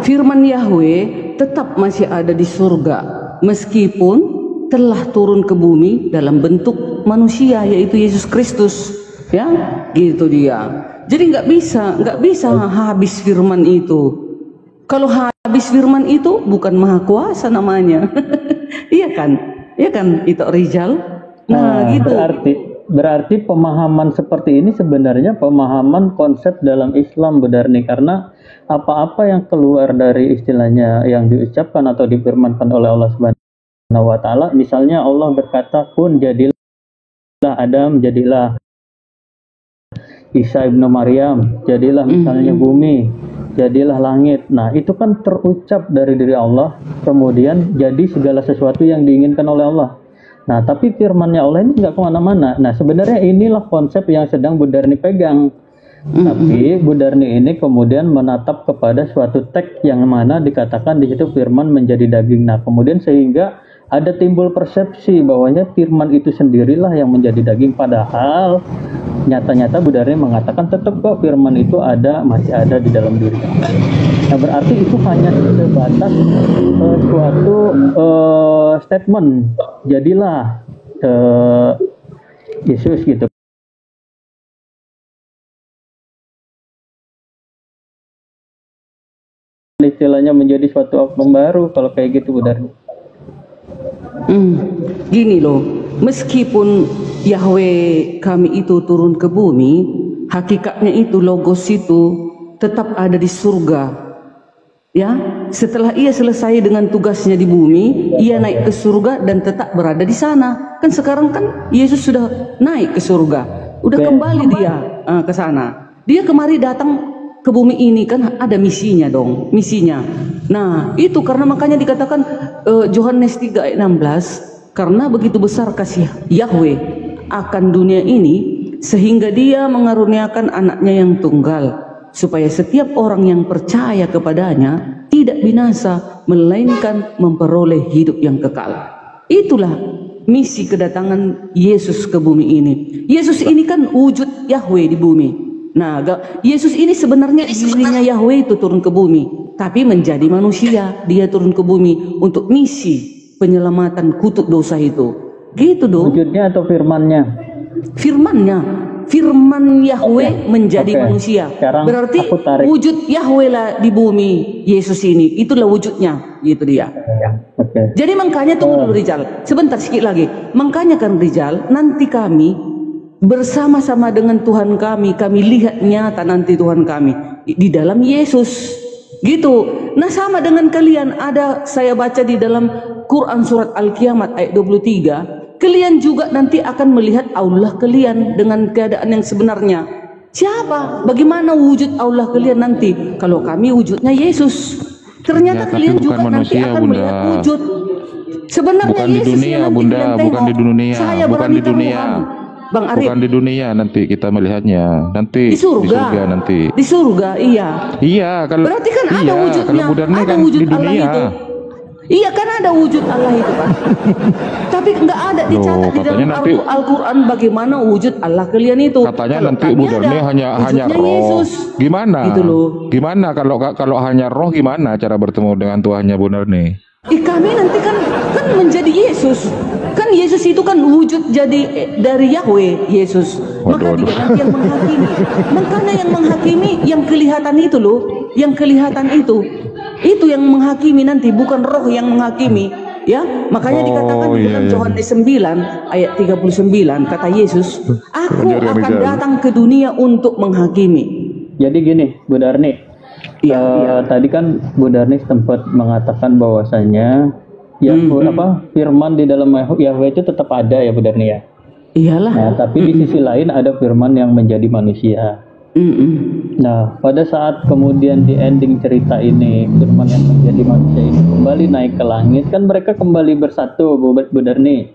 firman Yahweh tetap masih ada di surga meskipun telah turun ke bumi dalam bentuk manusia, yaitu Yesus Kristus. Ya, gitu dia. Jadi nggak bisa habis firman itu. Kalau habis firman itu bukan maha kuasa namanya. Iya kan itu Rizal. Nah, gitu. Berarti pemahaman seperti ini sebenarnya pemahaman konsep dalam Islam, Bu Darni, karena apa-apa yang keluar dari istilahnya yang diucapkan atau difirmankan oleh Allah Subhanahu wa taala, misalnya Allah berkata kun jadilah Adam, jadilah Isa ibnu Maryam, jadilah misalnya bumi, jadilah langit. Nah, itu kan terucap dari diri Allah, kemudian jadi segala sesuatu yang diinginkan oleh Allah. Nah, tapi firman-Nya Allah ini nggak kemana-mana. Nah, sebenarnya inilah konsep yang sedang Bu Darni pegang. Tapi Bu Darni ini kemudian menatap kepada suatu teks yang mana dikatakan di situ firman menjadi daging. Nah, kemudian sehingga ada timbul persepsi bahwanya firman itu sendirilah yang menjadi daging. Padahal nyata-nyata Bu Darni mengatakan tetap kok firman itu masih ada di dalam diri. Nah, berarti itu hanya sebatas suatu statement, jadilah Yesus gitu. Istilahnya menjadi suatu oknum baru kalau kayak gitu, Bu Darni. Gini loh, meskipun Yahweh kami itu turun ke bumi, hakikatnya itu logos itu tetap ada di surga. Ya, setelah ia selesai dengan tugasnya di bumi, ia naik ke surga dan tetap berada di sana. Kan sekarang kan Yesus sudah naik ke surga, udah kembali dia ke sana. Dia kemari datang ke bumi ini kan ada misinya dong, misinya. Nah, itu karena makanya dikatakan Yohanes 3 ayat 16, karena begitu besar kasih Yahweh akan dunia ini sehingga dia mengaruniakan anaknya yang tunggal, supaya setiap orang yang percaya kepadanya tidak binasa, melainkan memperoleh hidup yang kekal. Itulah misi kedatangan Yesus ke bumi ini. Yesus ini kan wujud Yahweh di bumi. Nah, Yesus ini sebenarnya dirinya Yahweh itu turun ke bumi, tapi menjadi manusia. Dia turun ke bumi untuk misi penyelamatan kutuk dosa itu. Gitu dong. Wujudnya atau firman-Nya? Firman Yahweh menjadi manusia. Sekarang berarti wujud Yahweh lah di bumi Yesus ini. Itulah wujudnya, gitu dia. Jadi makanya tunggu dulu Rizal, sebentar sedikit lagi. Makanya kan Rizal, nanti kami bersama-sama dengan Tuhan kami lihat nyata nanti Tuhan kami di dalam Yesus. Gitu. Nah, sama dengan kalian, ada saya baca di dalam Quran surat Al-Qiyamah ayat 23. Kalian juga nanti akan melihat Allah kalian dengan keadaan yang sebenarnya. Siapa? Bagaimana wujud Allah kalian nanti? Kalau kami wujudnya Yesus. Ternyata ya, kalian juga nanti akan melihat wujud. Sebenarnya bukan Yesus di dunia, Bunda, bukan di dunia. Saya bukan di dunia. Bang Arif. Bukan di dunia nanti kita melihatnya. Nanti di surga nanti. Di surga, iya. Iya, kalau berarti kan ada wujudnya, ada kan wujud di dunia. Allah itu. Iya kan ada wujud Allah itu kan. Tapi nggak ada dicatat di dalam Al-Quran bagaimana wujud Allah kalian itu. Katanya kalau nanti Budane hanya roh. Yesus. Gimana? Gitu loh. Gimana kalau hanya roh, gimana cara bertemu dengan Tuhannya Budane? Kami nanti kan menjadi Yesus. Kan Yesus itu kan wujud jadi dari Yahweh Yesus. Maka dia nanti yang menghakimi. Makanya yang menghakimi yang kelihatan itu loh, yang kelihatan itu yang menghakimi nanti, bukan roh yang menghakimi. Ya, makanya dikatakan di dalam Yohanes 9 ayat 39 kata Yesus, aku akan datang ke dunia untuk menghakimi. Jadi gini, Bu Darni. Tadi kan Bu Darni sempat mengatakan bahwasanya firman di dalam Yahweh itu tetap ada ya Bu Darni ya. Iyalah. Nah, tapi di sisi lain ada firman yang menjadi manusia. Nah, pada saat kemudian di ending cerita ini firman yang menjadi manusia ini kembali naik ke langit, kan mereka kembali bersatu, Bu Darni.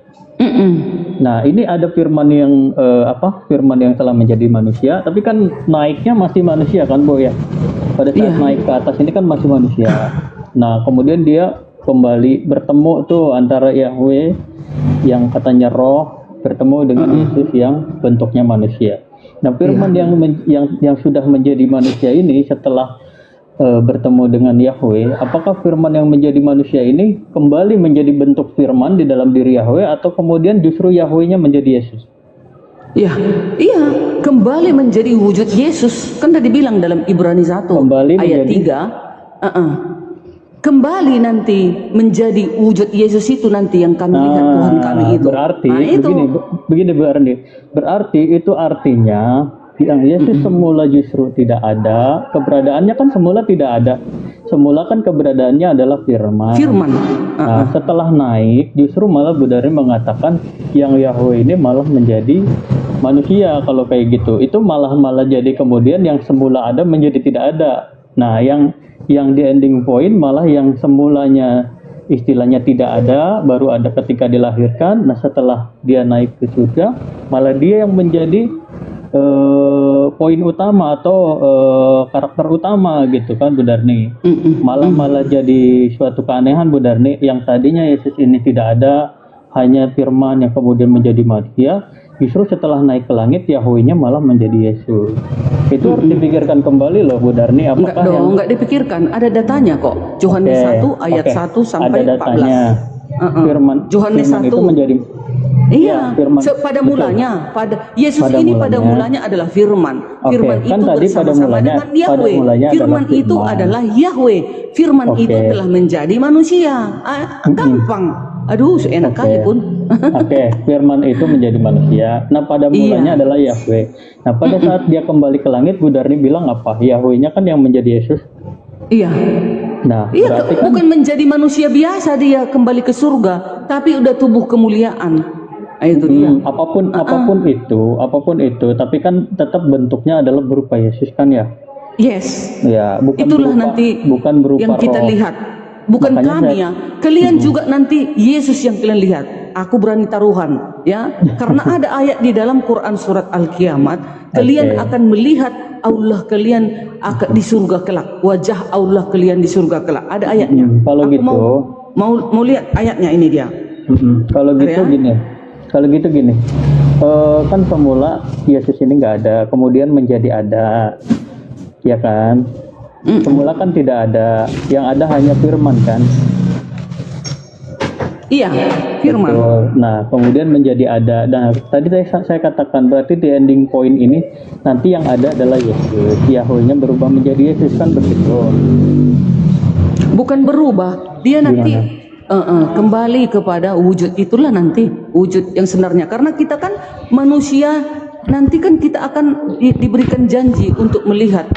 Nah, ini ada firman yang firman yang telah menjadi manusia, tapi kan naiknya masih manusia kan, Bu ya. Pada saat naik ke atas ini kan masih manusia. Nah, kemudian dia kembali bertemu tuh antara Yahweh yang katanya roh bertemu dengan Yesus yang bentuknya manusia. Nah, firman yang sudah menjadi manusia ini setelah bertemu dengan Yahweh, apakah firman yang menjadi manusia ini kembali menjadi bentuk firman di dalam diri Yahweh atau kemudian justru Yahweh-nya menjadi Yesus? Ya, iya, kembali menjadi wujud Yesus. Kan tadi bilang dalam Ibrani 1 Kembali ayat menjadi- 3, kembali nanti menjadi wujud Yesus itu nanti yang kami lihat Tuhan kami itu. Berarti Nah, itu. begini berarti itu artinya yang Yesus semula justru tidak ada, keberadaannya kan semula tidak ada. Semula kan keberadaannya adalah firman. Firman. Nah, setelah naik justru malah Budari mengatakan yang Yahweh ini malah menjadi manusia. Kalau kayak gitu itu malah jadi kemudian yang semula ada menjadi tidak ada. Nah, yang di ending point malah yang semulanya istilahnya tidak ada baru ada ketika dilahirkan. Nah, setelah dia naik ke surga malah dia yang menjadi poin utama atau karakter utama gitu kan Bu Darni. Malah jadi suatu keanehan Bu Darni, yang tadinya Yesus ini tidak ada, hanya firman yang kemudian menjadi manusia, justru setelah naik ke langit Yahweh-nya malah menjadi Yesus. Itu harus dipikirkan kembali loh Bu Darni. Enggak dong, enggak dipikirkan. Ada datanya kok. Yohanes 1 ayat 1 sampai ada 14. datanya. Firman Yohanes firman 1 itu menjadi Iya, firman. pada Betul. mulanya, Yesus ini pada mulanya adalah firman. Oke, Firman kan itu tadi pada bersama-sama mulanya- dengan Yahweh. pada mulanya Firman adalah itu firman. adalah Yahweh. Firman Oke. itu telah menjadi manusia. Gampang. Aduh, enak kali pun. Oke, firman itu menjadi manusia. Nah, pada mulanya adalah Yahweh. Nah, pada saat dia kembali ke langit, Bu Darni bilang apa? Yahweh-nya kan yang menjadi Yesus. Iya. Nah, Iya, berarti kan bukan menjadi manusia biasa dia kembali ke surga, tapi udah tubuh kemuliaan. Itu dia. apapun itu, tapi kan tetap bentuknya adalah berupa Yesus kan ya? Yes. Ya, Itulah nanti bukan berupa yang kita roh. lihat. Bukan Makanya kami ya. Kalian juga nanti Yesus yang kalian lihat. Aku berani taruhan ya. Karena ada ayat di dalam Quran surat Al-Kiamat, kalian akan melihat Allah kalian akan di surga kelak. Wajah Allah kalian di surga kelak. Ada ayatnya. Kalau Aku gitu, mau lihat ayatnya, ini dia. Kalau gitu gini. Kan semula Yesus ini nggak ada, kemudian menjadi ada, ya kan? Semula kan tidak ada, yang ada hanya firman kan? Iya, firman. Betul. Nah, kemudian menjadi ada. Nah, tadi saya katakan berarti di ending point ini nanti yang ada adalah Yesus. Yahweh-nya berubah menjadi Yesus kan begitu. Bukan berubah, dia nanti kembali kepada wujud itulah nanti wujud yang sebenarnya. Karena kita kan manusia, nanti kan kita akan diberikan janji untuk melihat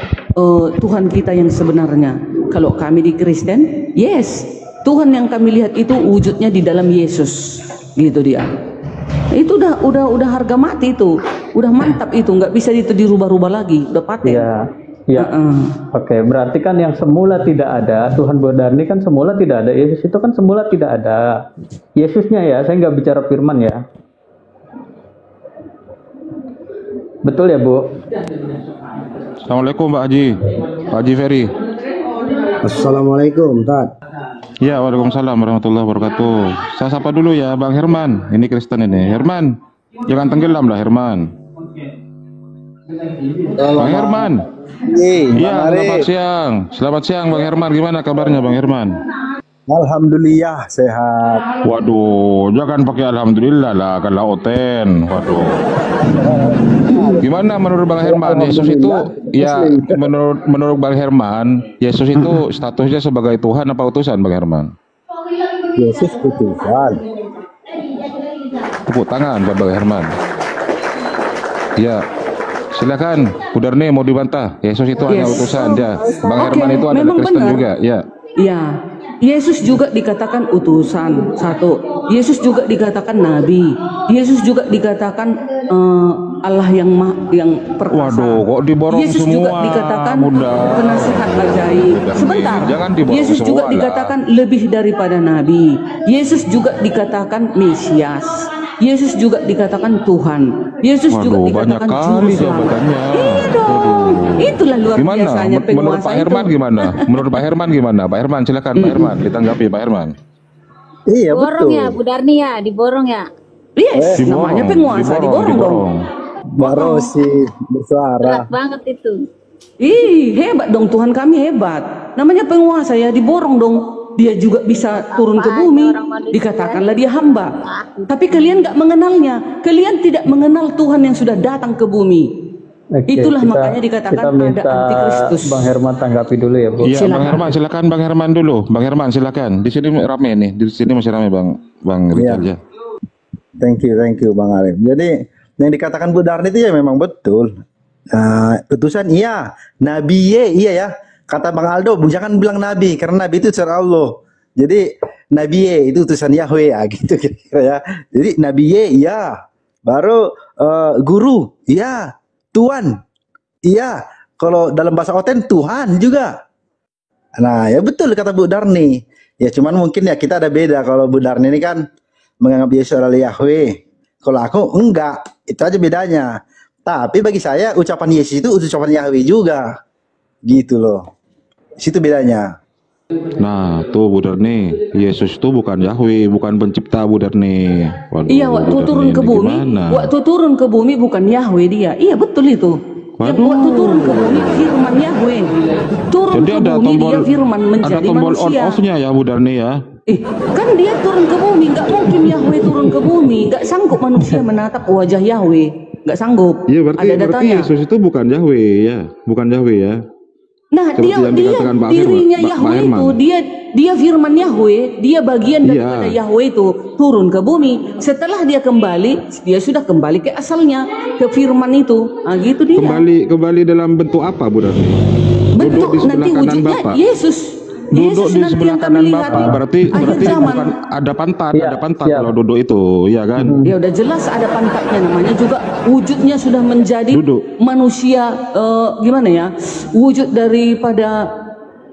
Tuhan kita yang sebenarnya. Kalau kami di Kristen, yes, Tuhan yang kami lihat itu wujudnya di dalam Yesus, gitu dia. Itu udah harga mati itu, udah mantap itu, nggak bisa itu dirubah-rubah lagi, udah paten. Ya. Oke, berarti kan yang semula tidak ada, Tuhan Bodarni kan semula tidak ada, Yesus itu kan semula tidak ada. Yesusnya ya, saya nggak bicara firman ya. Betul ya, Bu? Assalamualaikum Pak Haji. Pak Haji Ferry. Assalamualaikum, Tat. Ya, waalaikumsalam warahmatullahi wabarakatuh. Saya sapa dulu ya Bang Herman. Ini Kristen ini. Herman, jangan tenggelam lah Herman. Bang Herman. Iya, selamat siang. Selamat siang Bang Herman. Gimana kabarnya Bang Herman? Alhamdulillah sehat. Waduh, jangan pakai alhamdulillah lah, kalau oten. Waduh. Gimana menurut Bang Herman? Yesus itu ya menurut Bang Herman, Yesus itu statusnya sebagai Tuhan apa utusan Bang Herman? Yesus utusan. Tepuk tangan buat Bang Herman. Ya. Silakan, Budarni mau dibantah. Yesus itu hanya utusan dia. Bang Herman itu adalah Kristen benar. juga, ya. Ya, Yesus juga dikatakan utusan, satu. Yesus juga dikatakan nabi. Yesus juga dikatakan Allah yang perkasa. Waduh, kok diborong Yesus semua? juga dikatakan Udah. penasihat ajaib. Udah, Sebentar. jangan diborong Yesus semua juga lah. dikatakan lebih daripada nabi. Yesus juga dikatakan Mesias. Yesus juga dikatakan Tuhan. Yesus juga Waduh, banyak dikatakan kali juru selamat. jabatannya. Iya dong. Itulah luar Gimana? biasanya Menurut penguasa Pak itu. Herman gimana? Menurut Pak Herman gimana? Pak Herman, silakan Pak Herman, ditanggapi Pak Herman. Iya Borong betul. ya, Bu Darni ya, diborong ya. Yes, namanya penguasa, diborong dong. Baru sih bersuara. Berat banget itu. Ih, hebat dong, Tuhan kami hebat. Namanya penguasa ya, diborong dong. Dia juga bisa turun ke bumi, dikatakanlah dia hamba. Tapi kalian gak mengenalnya. Kalian tidak mengenal Tuhan yang sudah datang ke bumi. Oke, Itulah kita- makanya dikatakan kita minta ada antikristus. Bang Herman tanggapi dulu ya, Bu. Iya, Silakan. Bang Herman, silakan Bang Herman dulu. Bang Herman, silakan. Di sini rame nih, di sini masih rame Bang Richard ya. Thank you Bang Arif. Jadi yang dikatakan Bu Darni itu ya memang betul. Utusan iya, Nabi iya ya. Kata Bang Aldo, jangan bilang Nabi karena Nabi itu utusan Allah. Jadi Nabi itu utusan Yahweh ya, gitu kira-kira ya. Jadi Nabi iya, baru guru iya, Tuan iya. Kalau dalam bahasa Oten Tuhan juga. Nah ya betul kata Bu Darni. Ya cuman mungkin ya kita ada beda. Kalau Bu Darni ini kan menganggap Yesus adalah Yahweh. Kalau aku enggak, itu aja bedanya. Tapi bagi saya ucapan Yesus itu ucapan Yahweh juga. Gitu loh. Situ bedanya. Nah, tuh Bu Darni, Yesus itu bukan Yahweh, bukan pencipta Bu Darni. Waduh, Iya, waktu Bu Darni turun ke ini bumi, gimana? waktu turun ke bumi bukan Yahweh dia. Iya betul itu. Yang Waduh. waktu turun ke bumi firman Yahweh. Turun Jadi ke ada bumi tombol dia firman menjadi ada tombol on manusia. off-nya ya Bu Darni ya. Kan dia turun ke bumi, nggak mungkin Yahweh turun ke bumi, nggak sanggup manusia menatap wajah Yahweh, nggak sanggup. Iya, berarti Ada datanya. Yesus itu bukan Yahweh ya, bukan Yahweh ya. Nah, Seperti dia yang dia dikatakan Pak dirinya Pak Yahweh Herman. itu, dia firman Yahweh, dia bagian Iya. daripada Yahweh itu turun ke bumi. Setelah dia kembali, dia sudah kembali ke asalnya, ke firman itu. Nah, gitu dia. Kembali dalam bentuk apa Bu Darni? Duduk di Bentuk sebelah nanti kanan wujudnya Bapak. Yesus. Duduk Yesus di nanti sebelah yang kami kanan lihat Bapak. di Berarti akhir zaman. bukan ada pantat, Iya, ada pantat siap. kalau duduk itu, ya kan? Ya udah jelas ada pantatnya, namanya juga wujudnya sudah menjadi Duduk. manusia, gimana ya, wujud daripada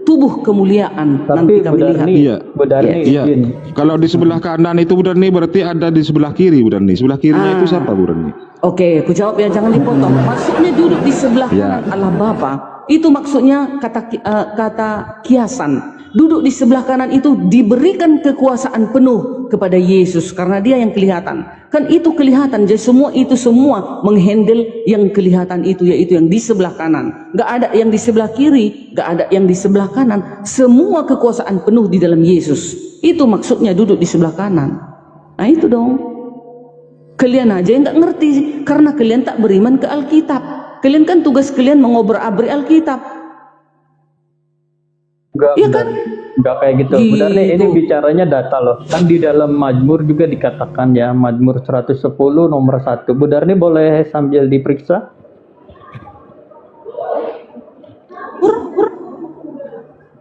tubuh kemuliaan. Tapi Nanti kami Bu lihat. Darni, Iya. Bu Darni Iya. izin. Kalau di sebelah kanan itu Bu Darni berarti ada di sebelah kiri Bu Darni. Sebelah kirinya itu siapa Bu Darni? Oke, aku jawab ya, jangan dipotong. Maksudnya duduk di sebelah Ya. kanan Allah Bapa, itu maksudnya kata kiasan. Duduk di sebelah kanan itu diberikan kekuasaan penuh kepada Yesus karena dia yang kelihatan. Kan itu kelihatan, jadi semua menghandle yang kelihatan itu, yaitu yang di sebelah kanan. Gak ada yang di sebelah kiri, gak ada yang di sebelah kanan. Semua kekuasaan penuh di dalam Yesus. Itu maksudnya duduk di sebelah kanan. Nah itu dong. Kalian aja yang gak ngerti karena kalian tak beriman ke Alkitab. Kalian kan tugas kalian mengobrak-abrik Alkitab. Enggak, Iya kan? enggak kayak gitu. Bu Darni, ini Gitu. bicaranya data loh. Kan di dalam Mazmur juga dikatakan ya, Mazmur 110 nomor 1. Bu Darni boleh sambil diperiksa?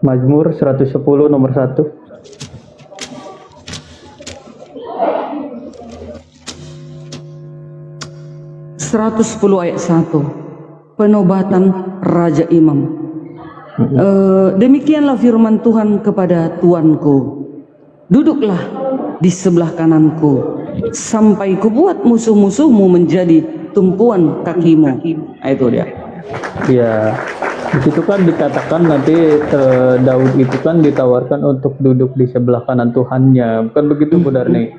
Mazmur 110 nomor 1. Mazmur 110 ayat 1. Penobatan Raja Imam. Demikianlah firman Tuhan kepada tuanku, duduklah di sebelah kananku sampai kubuat musuh-musuhmu menjadi tumpuan kakimu. Nah, itu dia. Ya, di situ kan dikatakan nanti Daud itu kan ditawarkan untuk duduk di sebelah kanan Tuhannya. Bukan begitu Bu Darni?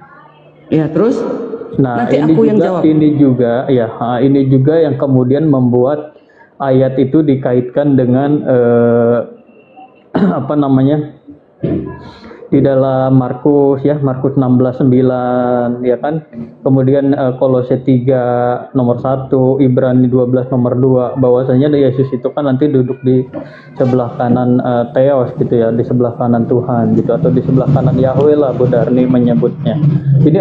Ya, terus Nah, nanti ini aku yang juga, jawab. ini juga yang kemudian membuat ayat itu dikaitkan dengan apa namanya? Di dalam Markus 16:9 ya kan. Kemudian Kolose 3 nomor 1, Ibrani 12 nomor 2 bahwasanya Yesus itu kan nanti duduk di sebelah kanan Theos gitu ya, di sebelah kanan Tuhan gitu, atau di sebelah kanan Yahweh lah Bu Darni menyebutnya. Jadi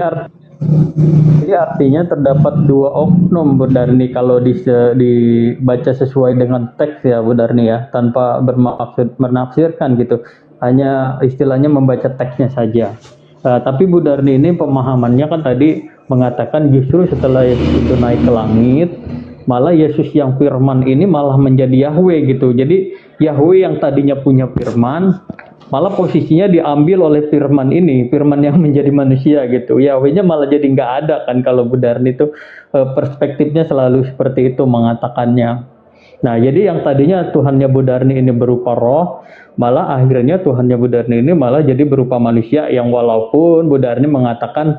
artinya terdapat dua oknum Bu Darni kalau dibaca sesuai dengan teks ya Bu Darni ya, tanpa bermaksud menafsirkan gitu, hanya istilahnya membaca teksnya saja. Tapi Bu Darni ini pemahamannya kan tadi mengatakan justru setelah Yesus itu naik ke langit, malah Yesus yang firman ini malah menjadi Yahweh gitu. Jadi Yahweh yang tadinya punya firman malah posisinya diambil oleh firman ini, firman yang menjadi manusia gitu. Yahwehnya malah jadi nggak ada kan kalau Bu Darni itu perspektifnya selalu seperti itu mengatakannya. Nah, jadi yang tadinya Tuhannya Bu Darni ini berupa roh, malah akhirnya Tuhannya Bu Darni ini malah jadi berupa manusia yang walaupun Bu Darni mengatakan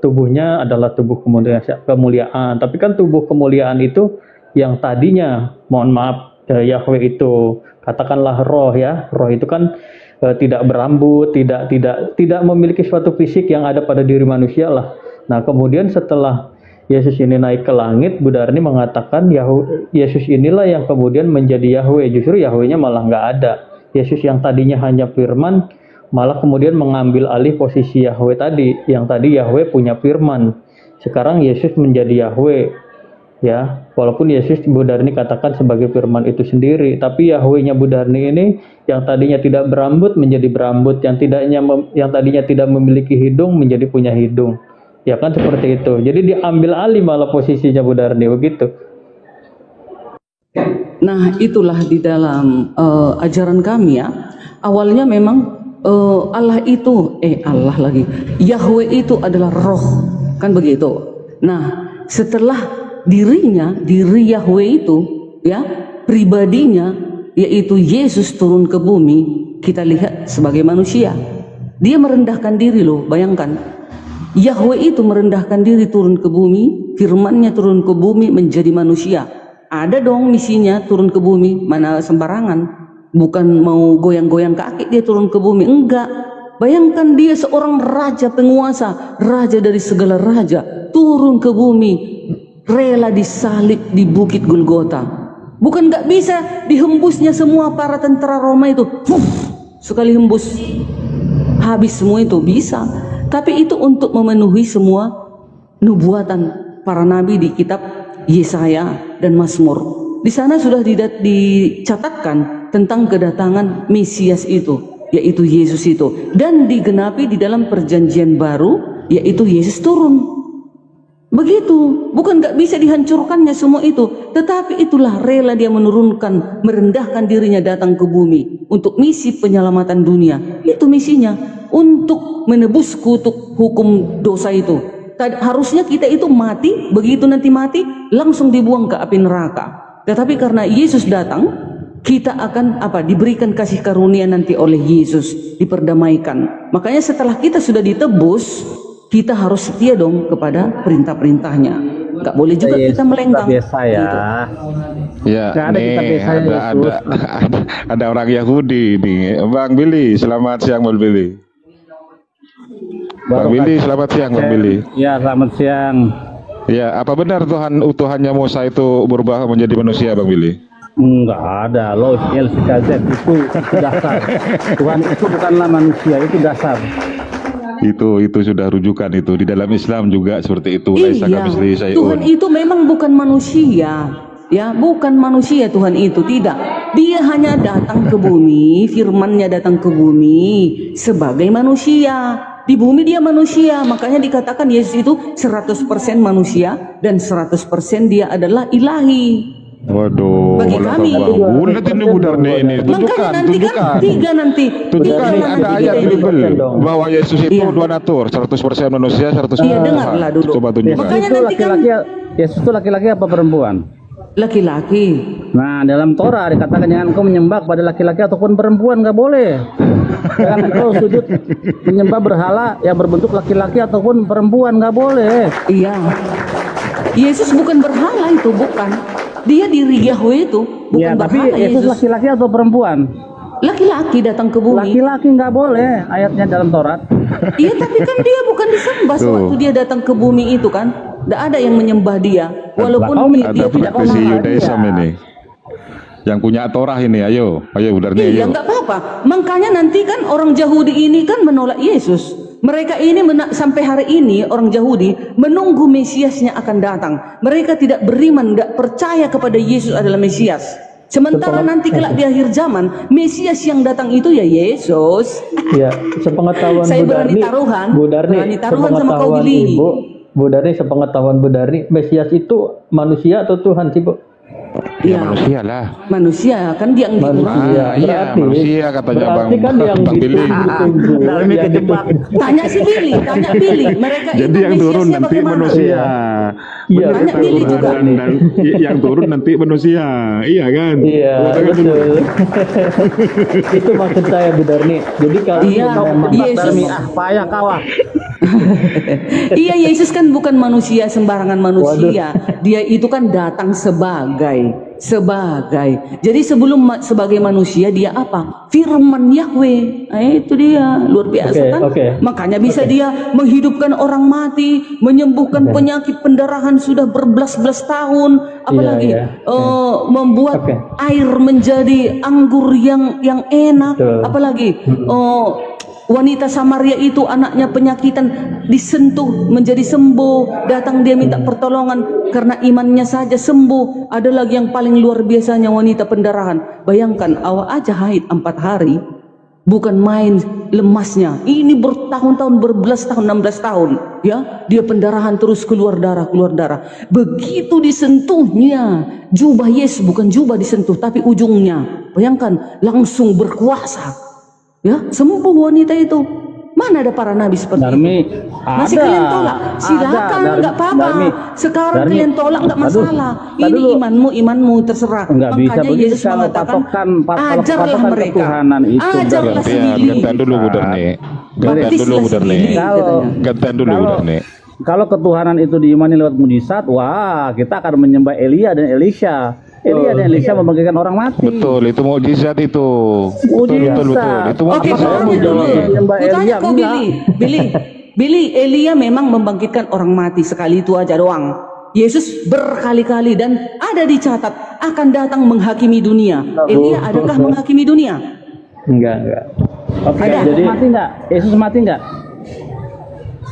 tubuhnya adalah tubuh kemuliaan, tapi kan tubuh kemuliaan itu yang tadinya, mohon maaf, Yahweh itu katakanlah roh ya, roh itu kan tidak berambut, tidak memiliki suatu fisik yang ada pada diri manusia lah. Nah kemudian setelah Yesus ini naik ke langit, Bu Darni mengatakan Yesus inilah yang kemudian menjadi Yahweh. Justru Yahwehnya malah nggak ada. Yesus yang tadinya hanya firman malah kemudian mengambil alih posisi Yahweh tadi. Yang tadi Yahweh punya firman, sekarang Yesus menjadi Yahweh. Ya, walaupun Yesus Bu Darni katakan sebagai firman itu sendiri, tapi Yahwehnya Bu Darni ini yang tadinya tidak berambut menjadi berambut, yang tadinya tidak memiliki hidung menjadi punya hidung. Ya kan seperti itu. Jadi diambil alih malah posisinya Bu Darni begitu. Nah, itulah di dalam ajaran kami ya. Awalnya memang Allah itu Yahweh itu adalah roh, kan begitu. Nah, setelah diri Yahweh itu ya, pribadinya yaitu Yesus turun ke bumi, kita lihat sebagai manusia. Dia merendahkan diri loh, bayangkan. Yahweh itu merendahkan diri turun ke bumi, firman-Nya turun ke bumi menjadi manusia. Ada dong misinya turun ke bumi, mana sembarangan. Bukan mau goyang-goyang kaki dia turun ke bumi, enggak. Bayangkan dia seorang raja penguasa, raja dari segala raja, turun ke bumi, rela disalib di bukit Golgota. Bukan nggak bisa dihembusnya semua para tentara Roma itu, sekali hembus habis semua itu bisa. Tapi itu untuk memenuhi semua nubuatan para nabi di kitab Yesaya dan Mazmur. Di sana sudah dicatatkan tentang kedatangan Mesias itu, yaitu Yesus itu, dan digenapi di dalam perjanjian baru, yaitu Yesus turun. Begitu, bukan nggak bisa dihancurkannya semua itu, tetapi itulah rela dia menurunkan, merendahkan dirinya datang ke bumi untuk misi penyelamatan dunia. Itu misinya, untuk menebus kutuk hukum dosa itu. Harusnya kita itu mati, begitu nanti mati langsung dibuang ke api neraka. Tetapi karena Yesus datang, kita akan diberikan kasih karunia nanti oleh Yesus, diperdamaikan. Makanya setelah kita sudah ditebus, kita harus setia dong kepada perintah-perintahnya. Nggak boleh juga kita melenggang. Biasa ya. Gitu. Ya, ada orang Yahudi nih, Bang Billy. Selamat siang, Bang Billy. Bang Billy, selamat siang, Bang Billy. Ya, selamat siang. Ya, apa benar utuhannya Musa itu berubah menjadi manusia, Bang Billy? Enggak ada. Lois LCKZ itu dasar. Tuhan itu bukanlah manusia, itu dasar. Itu sudah rujukan itu di dalam Islam juga seperti itu. Iya, Tuhan itu memang bukan manusia, ya, bukan manusia Tuhan itu, tidak. Dia hanya datang ke bumi, firman-Nya datang ke bumi sebagai manusia. Di bumi dia manusia, makanya dikatakan Yesus itu 100% manusia dan 100% dia adalah ilahi. Waduh, bagi kami nanti ini Bu Darni ini tunjukkan ada ayat Bible bahwa Yesus itu dua natur, 100% manusia, 100% Iya, dengarlah dulu. Coba tunjukkan. Makanya nanti Yesus itu laki-laki apa perempuan? Laki-laki. Nah, dalam Torah dikatakan jangan kau menyembah pada laki-laki ataupun perempuan, nggak boleh. Jangan kau sujud menyembah berhala yang berbentuk laki-laki ataupun perempuan, nggak boleh. Iya. Yesus bukan berhala itu, bukan. Dia diri Yahweh itu, bukan ya, tapi berhala. Yesus laki-laki atau perempuan? Laki-laki datang ke bumi. Laki-laki nggak boleh, ayatnya dalam Taurat. Iya, tapi kan dia bukan disembah waktu dia datang ke bumi itu kan. Tidak ada yang menyembah dia, walaupun dia tidak praktisi Yudaism ini. Yang punya Torah ini, ayo Bu Darni. Iya, nggak apa-apa. Makanya nanti kan orang Yahudi ini kan menolak Yesus. Mereka ini sampai hari ini orang Yahudi menunggu Mesiasnya akan datang. Mereka tidak beriman, nggak percaya kepada Yesus adalah Mesias. Sementara nanti kelak di akhir zaman Mesias yang datang itu ya Yesus. Ya, sepengetahuan saya Bu berani Darni, taruhan, Bu Darni, berani taruhan sama kau sepengetahuan Billy. Ibu, Bu Darni, sepengetahuan Bu Darni, Mesias itu manusia atau Tuhan sih, Bu? Ya, manusia lah. Manusia kan dia yang Manusia. Iya, manusia katanya berarti Bang. kan yang Bang Billy. Tanya si Billy, tanya Billy. Mereka Jadi itu yang turun Mesiasnya nanti bagaimana? manusia. Iya, Tanya Billy juga. Dan yang turun nanti manusia. Iya kan? Iya, betul. Itu maksud saya Bu Darni. Jadi kalau Iya, memang Yesus. Payah kawah. Iya, Yesus kan bukan manusia sembarangan manusia. Dia itu kan datang sebagai. Jadi sebelum sebagai manusia dia apa? Firman Yahweh. Nah, itu dia luar biasa kan? Makanya bisa dia menghidupkan orang mati, menyembuhkan penyakit pendarahan sudah berbelas-belas tahun, apalagi membuat air menjadi anggur yang enak, apalagi wanita Samaria itu anaknya penyakitan disentuh menjadi sembuh, datang dia minta pertolongan karena imannya saja sembuh. Ada lagi yang paling luar biasanya wanita pendarahan. Bayangkan awak aja haid 4 hari, bukan main lemasnya. Ini bertahun-tahun, berbelas tahun, 16 tahun, ya. Dia pendarahan terus keluar darah. Begitu disentuhnya jubah Yesus, bukan jubah disentuh tapi ujungnya. Bayangkan langsung berkuasa. Ya, sembuh wanita itu. Mana ada para nabi seperti itu? Masih ada, kalian tolak? Silakan, nggak apa-apa. Sekarang kalian tolak nggak masalah. Ini imanmu terserah. Makanya Yesus mengatakan, ajarlah mereka. Ajarlah sendiri. Gantian dulu Bu Darni. Gantian dulu Bu Darni. Kalau ketuhanan itu diimani lewat mujizat, wah kita akan menyembah Elia dan Elisha. Elia dan Elisha membangkitkan orang mati. Betul, itu mukjizat itu. Betul. Itu Oke, kutanya kau Billy, Elia memang membangkitkan orang mati sekali itu aja doang. Yesus berkali-kali dan ada dicatat akan datang menghakimi dunia. Elia adakah menghakimi dunia? Enggak. Oke, jadi mati enggak? Yesus mati enggak?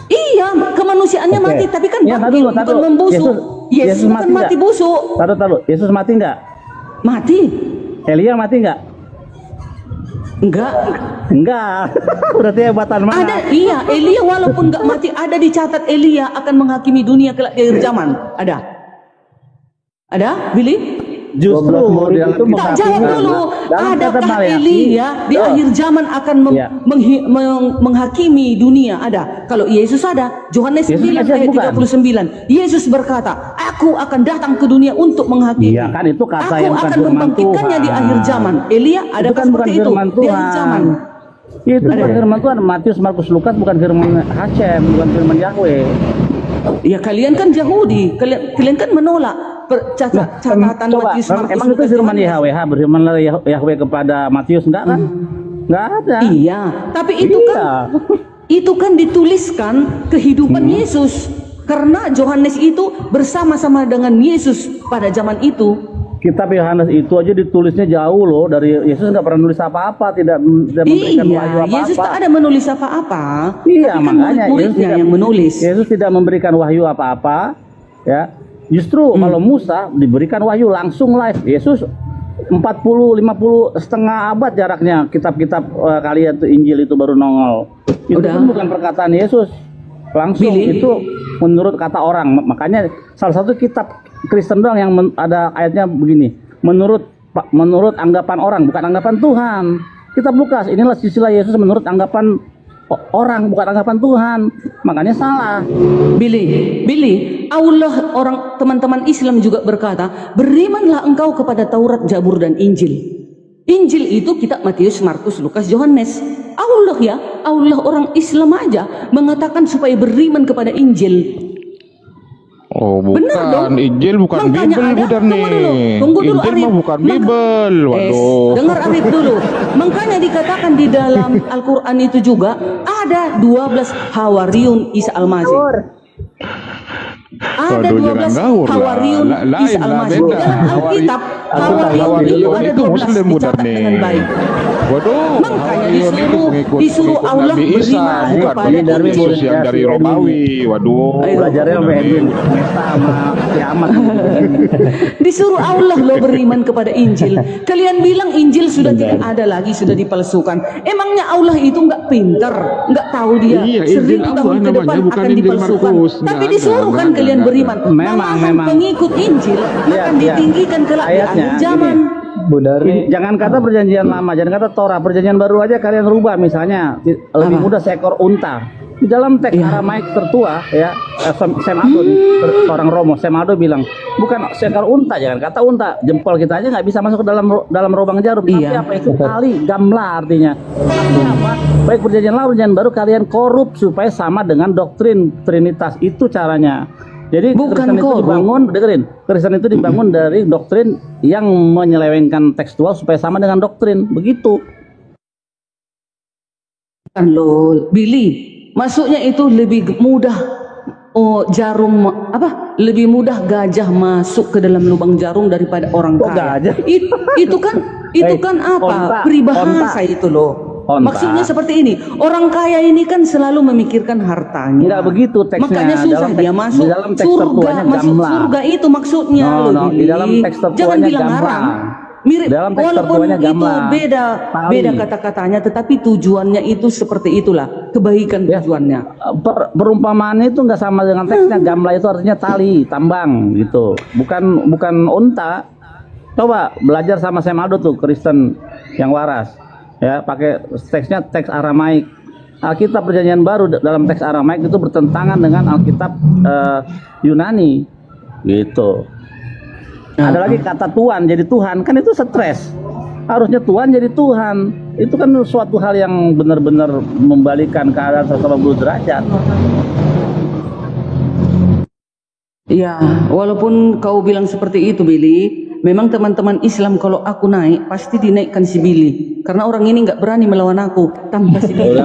Iya, kemanusiaannya mati, tapi kan bukan membusuk. Yesus bukan mati busuk. Taruh. Yesus mati enggak? Mati. Elia mati enggak? Enggak. Berarti hebatan mana? Ada, iya. Elia walaupun enggak mati, ada dicatat Elia akan menghakimi dunia kelak di akhir zaman. Ada, Billy? Justru itu tak jawab dulu. Adakah Elia di akhir zaman akan menghakimi dunia? Ada. Kalau Yesus ada, Yohanes 9 ayat 39. Yesus berkata, aku akan datang ke dunia untuk menghakimi. Iya kan, itu kata aku yang akan membangkitkannya di akhir zaman. Elia adakah seperti itu di akhir zaman? Itu bukan firman Tuhan. Matius, Markus, Lukas bukan firman Hashem, bukan firman Yahweh. Ya kalian kan Yahudi, kalian kan menolak catatan Matius, Markus. Emang itu firman Yahweh, berfirman Yahweh kepada Matius, enggak kan? Enggak ada. Iya, tapi itu kan dituliskan kehidupan Yesus, karena Yohanes itu bersama-sama dengan Yesus pada zaman itu. Kitab Yohanes itu aja ditulisnya jauh loh dari Yesus, nggak pernah nulis apa-apa, tidak memberikan wahyu apa-apa. Yesus tak ada menulis apa-apa. Iya, tapi makanya kan murid-muridnya yang menulis. Yesus tidak memberikan wahyu apa-apa, ya. Justru kalau Musa diberikan wahyu langsung live. Yesus 40-50 setengah abad jaraknya kitab-kitab kalian tuh Injil itu baru nongol. Itu kan bukan perkataan Yesus. Langsung itu menurut kata orang. Makanya salah satu kitab Kristen doang yang ada ayatnya begini. Menurut anggapan orang, bukan anggapan Tuhan. Kitab Lukas, inilah silsilah Yesus menurut anggapan orang, bukan anggapan Tuhan. Makanya salah. Billy, Allah, orang teman-teman Islam juga berkata, berimanlah engkau kepada Taurat, Zabur dan Injil. Injil itu kitab Matius, Markus, Lukas, Yohanes. Allah orang Islam aja mengatakan supaya beriman kepada Injil. Oh, bukan. Benar dong. Injil bukan Makanya Bibel, Bu Darni. Tunggu dulu, Injil Arif. mah bukan Bibel. Waduh. Dengar Arif dulu. Makanya dikatakan di dalam Al-Quran itu juga ada 12 Hawariun Isa Al-Masih. Ada 12 Hawariun Isa Al-Masih. Dalam Alkitab Hawariun itu ada 12 dicatat dengan baik. Waduh, makanya disuruh Allah Nabi Isa, beriman bukan kepada Yesus yang dari Romawi. Waduh. Belajarnya sama Edwin, sama kiamat. Disuruh Allah lo beriman kepada Injil. Kalian bilang Injil sudah tidak ada lagi, sudah dipalsukan. Emangnya Allah itu nggak pintar, nggak tahu dia 1000 tahun ke depan akan dipalsukan. Tapi disuruh kan kalian beriman. Memang pengikut Injil akan ditinggikan kelak di akhir zaman. Jangan kata perjanjian lama, jangan kata Torah, perjanjian baru aja kalian rubah. Misalnya lebih mudah seekor unta, Di dalam teks Aramaik tertua ya, Sam Aldo seorang Romo, Sam Aldo bilang bukan seekor unta, jangan kata unta, jempol kita aja nggak bisa masuk ke dalam lubang jarum. Tapi apa itu tali gamla artinya? Artinya apa? Baik perjanjian lama perjanjian baru kalian korup supaya sama dengan doktrin Trinitas, itu caranya. Jadi Kristen itu dibangun, dengerin, Kristen itu dibangun dari doktrin yang menyelewengkan tekstual supaya sama dengan doktrin, begitu. Kan lo, Billy. Masuknya itu lebih mudah jarum apa? Lebih mudah gajah masuk ke dalam lubang jarum daripada orang kaya. Gajah? Itu kan apa? Peribahasa itu loh. Maksudnya seperti ini. Orang kaya ini kan selalu memikirkan hartanya. Tidak begitu teksnya. Makanya susah dia masuk surga. Masuk surga itu maksudnya loh. Di dalam teks jangan bilang haram. Mirip, dalam teks walaupun itu gamblang. beda kata-katanya, tetapi tujuannya itu seperti itulah, kebaikan tujuannya. Perumpamaannya itu nggak sama dengan teksnya. Gamla itu artinya tali, tambang gitu, bukan unta. Coba belajar sama Sam Aldo tuh, Kristen yang waras, ya pakai teksnya teks Aramaik. Alkitab Perjanjian Baru dalam teks Aramaik itu bertentangan dengan Alkitab Yunani, gitu. Ada lagi kata Tuhan jadi Tuhan, kan itu stres. Harusnya Tuhan jadi Tuhan. Itu kan suatu hal yang benar-benar membalikan keadaan 180 derajat. Ya, walaupun kau bilang seperti itu, Billy, memang teman-teman Islam kalau aku naik pasti dinaikkan si Billy, karena orang ini nggak berani melawan aku tanpa si Billy.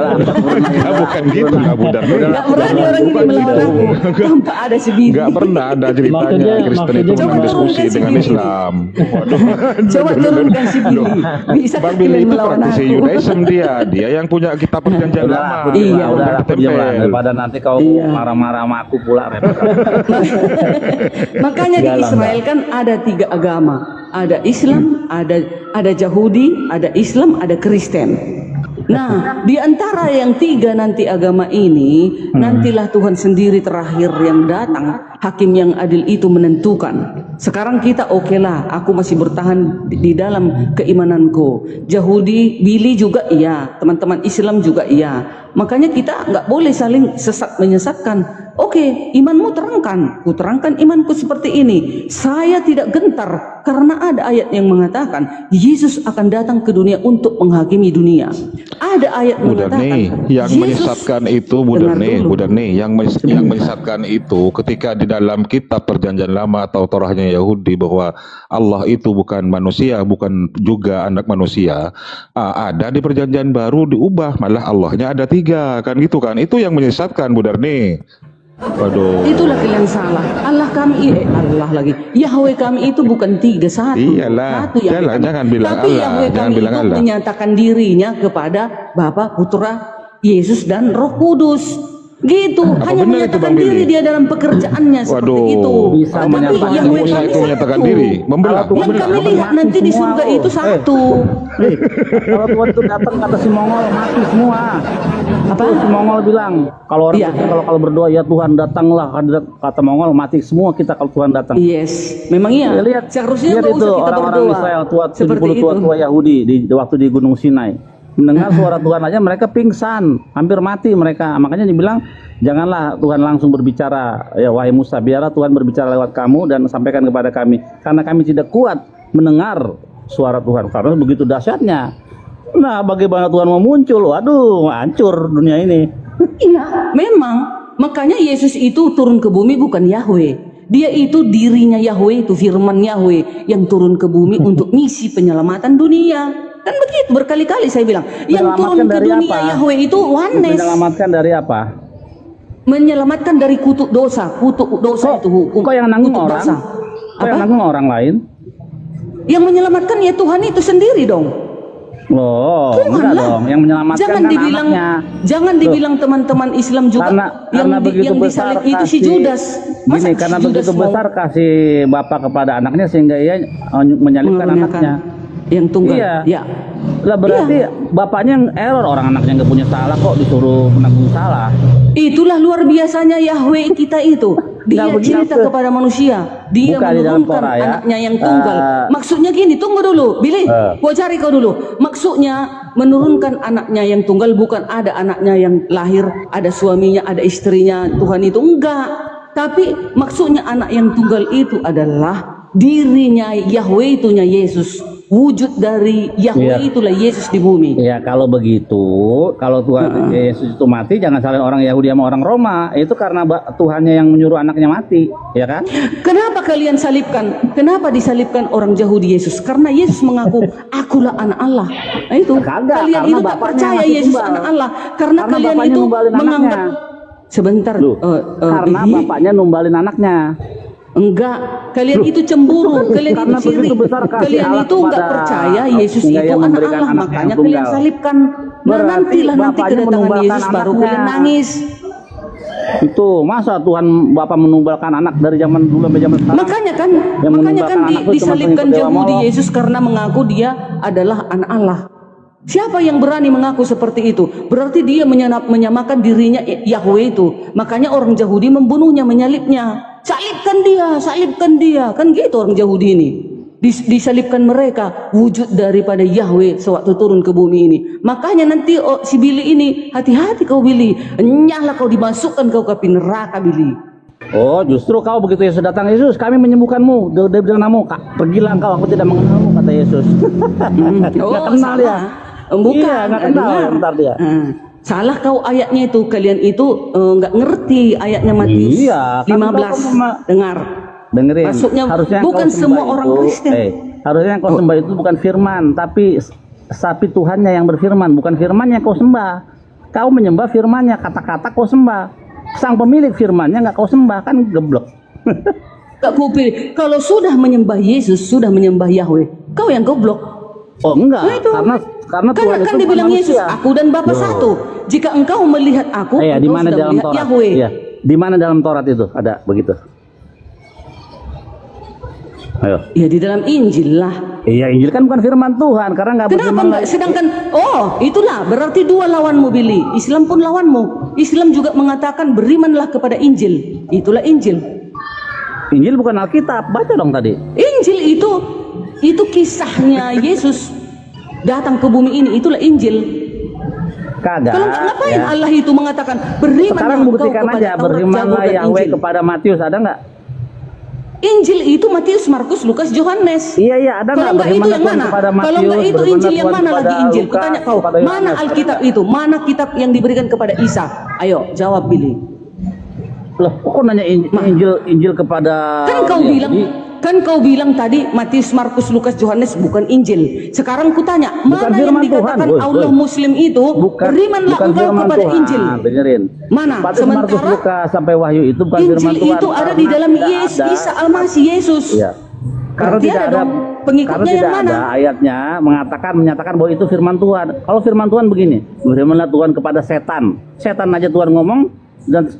Bukan gitu, nggak Budar. Nggak berani orang ini melawan aku tanpa ada si Billy. Nggak pernah ada ceritanya Kristen itu Coba berdiskusi turunkan si dengan Billy. Islam. Waduh. Coba turunkan si Billy. Bisa Bang Billy itu melawan praktisi aku. Judaism dia yang punya kitab perjanjian lama. Udah daripada nanti kau marah-marah sama aku pula. Makanya di Israel kan ada 3 agama. Ada Islam, ada Yahudi, ada Islam, ada Kristen. Nah, di antara yang 3 nanti agama ini, nantilah Tuhan sendiri terakhir yang datang, hakim yang adil itu menentukan. Sekarang kita oke lah, aku masih bertahan di dalam keimananku. Yahudi, Billy juga iya, teman-teman Islam juga iya. Makanya kita nggak boleh saling sesat menyesatkan. Oke, imanmu terangkan, ku terangkan imanku seperti ini. Saya tidak gentar karena ada ayat yang mengatakan Yesus akan datang ke dunia untuk menghakimi dunia. Ada ayat Budar mengatakan nih, yang menyesatkan itu Budar nih, yang menyesatkan itu ketika di dalam kitab perjanjian lama atau Torahnya Yahudi bahwa Allah itu bukan manusia, bukan juga anak manusia. Ada di perjanjian baru diubah, malah Allahnya ada 3, kan gitu kan? Itu yang menyesatkan Budar nih. Waduh. Itulah yang salah. Allah lagi. Yahweh kami itu bukan 3, 1. Iyalah. Satu yang Jangan bilang tapi Allah, Yahweh jangan kami bilang itu Allah. menyatakan dirinya kepada Bapa, Putra, Yesus dan Roh Kudus. Gitu. Hanya benar itu, menyatakan Bang diri Billy? dia dalam pekerjaannya seperti itu. Bisa Tapi menyatakan Yahweh Musa kami itu menyatakan satu. diri, membelah. Yang kami lihat nanti di surga itu satu. Kalau Tuhan itu datang kata si Mongol mati semua. Apa? Si Mongol bilang kalau orang Kristen kalau berdoa ya Tuhan datanglah, kata Mongol mati semua kita kalau Tuhan datang. Yes, memang iya. Ya, lihat Seharusnya lihat nggak itu usah kita orang-orang berdoa. Israel Seperti 70 itu. tua Yahudi di waktu di Gunung Sinai. Mendengar suara Tuhan aja mereka pingsan, hampir mati mereka. Makanya dibilang janganlah Tuhan langsung berbicara, ya wahai Musa, biarlah Tuhan berbicara lewat kamu dan sampaikan kepada kami, karena kami tidak kuat mendengar suara Tuhan karena begitu dahsyatnya. Nah, bagaimana Tuhan mau muncul? Waduh, hancur dunia ini. Iya, memang. Makanya Yesus itu turun ke bumi bukan Yahweh. Dia itu dirinya Yahweh, itu firman Yahweh yang turun ke bumi untuk misi penyelamatan dunia. Kan begitu berkali-kali saya bilang. Yang turun ke dunia apa? Yahweh itu oneness. Menyelamatkan dari apa? Menyelamatkan dari kutuk dosa. Kutuk dosa itu hukum. Kok yang nanggung kutuk orang? dosa. Kok yang nanggung orang lain? Yang menyelamatkan ya Tuhan itu sendiri dong. Loh, Tuhan enggak lah. dong. Yang menyelamatkan Jangan kan dibilang, anaknya. jangan dibilang teman-teman Islam juga Karena begitu yang besar disalib itu si kasih- Judas. Masa Gini, karena si Judas begitu mau besar kasih bapak kepada anaknya sehingga ia menyalibkan anaknya. yang tunggal? Iya. Ya. Lah berarti bapaknya yang error, orang anaknya nggak punya salah kok disuruh menanggung salah. Itulah luar biasanya Yahweh kita itu. Dia Nggak begitu. cerita kepada manusia. Dia Bukan di dalam menurunkan Torah, ya. anaknya yang tunggal. Maksudnya gini, tunggu dulu. Billy, gua cari kau dulu. Maksudnya menurunkan anaknya yang tunggal, bukan ada anaknya yang lahir, ada suaminya, ada istrinya, Tuhan itu enggak. Tapi maksudnya anak yang tunggal itu adalah dirinya Yahweh, itunya Yesus. Wujud dari Yahweh Iya. itulah Yesus di bumi. Ya kalau begitu, kalau Tuhan Yesus itu mati, jangan salahin orang Yahudi sama orang Roma. Itu karena Tuhannya yang menyuruh anaknya mati, ya kan? Kenapa kalian salibkan? Kenapa disalibkan orang Yahudi Yesus? Karena Yesus mengaku, akulah anak Allah. Nah itu, Kagak, kalian karena itu tak bapaknya percaya ngasih Yesus tumbal. anak Allah. Karena kalian bapaknya itu numbalin menganggap anaknya. sebentar. Loh, karena Bibi. bapaknya numbalin anaknya. Enggak, kalian itu cemburu, kalian Karena itu sirik, begitu besar kasih kalian Allah itu enggak kepada percaya Yesus Hingga itu yang anak memberikan Allah, anak makanya yang kalian tunggal. salibkan. Nah Berarti nantilah nanti bapaknya kedatangan menumbalkan Yesus baru anaknya. kalian nangis. Itu masa Tuhan Bapa menumbalkan anak dari zaman dulu sampai zaman sekarang? Makanya kan, Yang makanya kan menumbalkan anak itu cuma disalibkan pengikut Dewa Yahudi Molok. Yesus karena mengaku dia adalah anak Allah. Siapa yang berani mengaku seperti itu? Berarti dia menyamakan dirinya Yahweh itu. Makanya orang Yahudi membunuhnya, menyalibnya. Salibkan dia. Kan gitu orang Yahudi ini. Disalibkan mereka wujud daripada Yahweh sewaktu turun ke bumi ini. Makanya nanti si Billy ini, hati-hati kau Billy. Nyala kau dimasukkan kau ke api neraka Billy. Oh, justru kau begitu Yesus datang, Yesus, kami menyembuhkanmu. Dia bilang namamu, pergilah engkau, aku tidak mengenalmu, kata Yesus. Nggak kenal dia. Bukan, Iya, nggak kenal dengar. bentar dia. Salah kau ayatnya itu. Kalian itu nggak ngerti ayatnya Matius Iya, kan 15. kau cuma- Dengar. Dengerin. Maksudnya Harusnya bukan kau sembah semua orang Kristen. harusnya yang kau sembah itu bukan firman, tapi Tuhannya yang berfirman, bukan firmannya kau sembah. Kau menyembah firmannya, kata-kata kau sembah. Sang pemilik firmannya nggak kau sembah, kan geblok. Gak kau pilih. Kalau sudah menyembah Yesus, sudah menyembah Yahweh, kau yang goblok. Oh enggak, Nah, itu. karena Tuhan Karena itu kan bukan dibilang Yesus, manusia. aku dan Bapa satu. Jika engkau melihat aku, Di engkau mana sudah dalam melihat Taurat? Yahweh. Iya. Di mana dalam Taurat itu ada begitu? Ayo. Ya di dalam Injil lah. Iya, Injil kan bukan firman Tuhan, karena nggak Kenapa berfirman enggak? Sedangkan, itulah berarti dua lawanmu Billy. Islam pun lawanmu. Islam juga mengatakan berimanlah kepada Injil. Itulah Injil. Injil bukan Alkitab, baca dong tadi. Injil itu kisahnya Yesus datang ke bumi ini. Itulah Injil. Kagak. Kalau enggak, ngapain ya. Allah itu mengatakan berimanlah Sekarang engkau buktikan kepada aja, Taurat, berimanlah Zabur, dan Yahweh Injil. kepada Matius, ada nggak? Injil itu Matius, Markus, Lukas, Yohanes. Iya, ada Kalau nggak? enggak itu Berimanlah yang Tuhan mana? kepada Kalau Matius, enggak itu berimanlah Injil yang Tuhan mana kepada lagi Injil? Lukas, Kutanya kau, kepada mana Yohanes. Alkitab itu? Mana kitab yang diberikan kepada Isa? Ayo, jawab Billy. Loh, kok nanya Injil kepada Kan kau bilang tadi Matius, Markus, Lukas, Yohanes bukan Injil. Sekarang kutanya, mana yang firman dikatakan Tuhan, Allah Muslim itu berimanlah bukan engkau firman kepada Tuhan. Injil. Dengerin. Mana? Matius, Markus, Sementara Lukas sampai Wahyu itu bukan Injil firman Tuhan. itu ada di karena dalam tidak ada. Isa Al-Masih Yesus. Iya. Karena Berarti tidak ada ada dong pengikutnya karena yang tidak mana? ada ayatnya menyatakan bahwa itu firman Tuhan. Kalau firman Tuhan begini, berimanlah Tuhan kepada setan. Setan aja Tuhan ngomong dan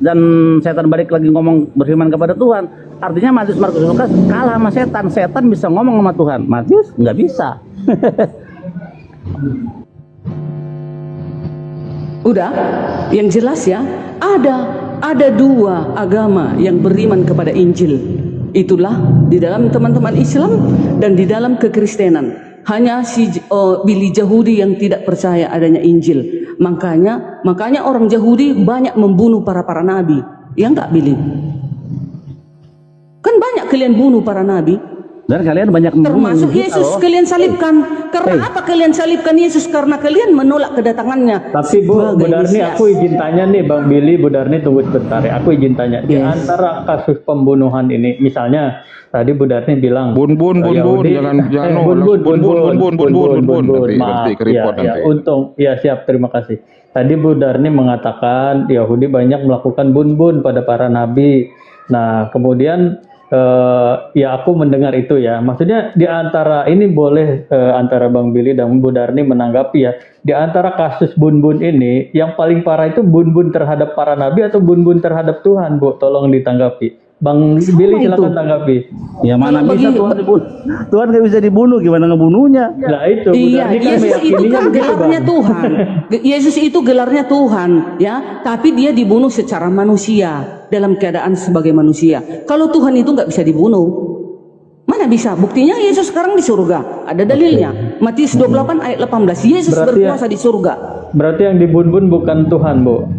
setan balik lagi ngomong berfirman kepada Tuhan. Artinya Matius, Markus, Lukas kalah sama setan. Setan bisa ngomong sama Tuhan. Matius nggak bisa. Udah, yang jelas ya, ada dua agama yang beriman kepada Injil. Itulah di dalam teman-teman Islam dan di dalam kekristenan. Hanya si Billy Yahudi yang tidak percaya adanya Injil. Makanya orang Yahudi banyak membunuh para nabi. Ya enggak Billy? Kan banyak kalian bunuh para nabi. Dan kalian banyak membunuh Termasuk kita Yesus loh. kalian salibkan. Karena apa kalian salibkan Yesus? Karena kalian menolak kedatangannya. Tapi Bu sebagai Darni, Mesias. aku izin tanya nih Bang Billy, Bu Darni tunggu sebentar ya. Aku izin tanya, di Yes. antara kasus pembunuhan ini, misalnya tadi Bu Darni bilang Bun, Yahudi- jangan bun. nanti Maaf, keriput ya, nanti. untung, ya siap, terima kasih. Tadi Bu Darni mengatakan Yahudi banyak melakukan bun pada para nabi. Nah, kemudian ya aku mendengar itu ya. Maksudnya di antara ini boleh antara Bang Billy dan Bu Darni menanggapi ya. Di antara kasus bun-bun ini yang paling parah itu bun-bun terhadap para nabi atau bun-bun terhadap Tuhan, Bu? Tolong ditanggapi. Bang Billy silakan itu. tanggapi. Ya mana Kalau bisa bagi- Tuhan dibunuh? Tuhan nggak bisa dibunuh, gimana ngebunuhnya? Nah itu Bu Iya, Darni kan Yesus itu meyakininya kan begitu, gelarnya Bang. Tuhan. Yesus itu gelarnya Tuhan, ya. Tapi dia dibunuh secara manusia, dalam keadaan sebagai manusia. Kalau Tuhan itu nggak bisa dibunuh. Mana bisa? Buktinya Yesus sekarang di surga. Ada dalilnya. Matius 28 ayat 18. Yesus Berarti berkuasa di surga. Berarti yang dibun-bun bukan Tuhan, Bu.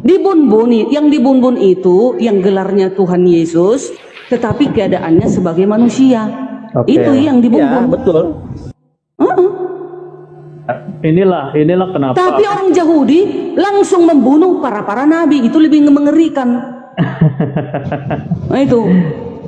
Dibun-bun, yang dibun-bun itu yang gelarnya Tuhan Yesus, tetapi keadaannya sebagai manusia. Oke. Itu yang Ya, dibun-bun. betul. Inilah kenapa. Tapi orang Yahudi langsung membunuh para nabi. Itu lebih mengerikan. Nah, itu.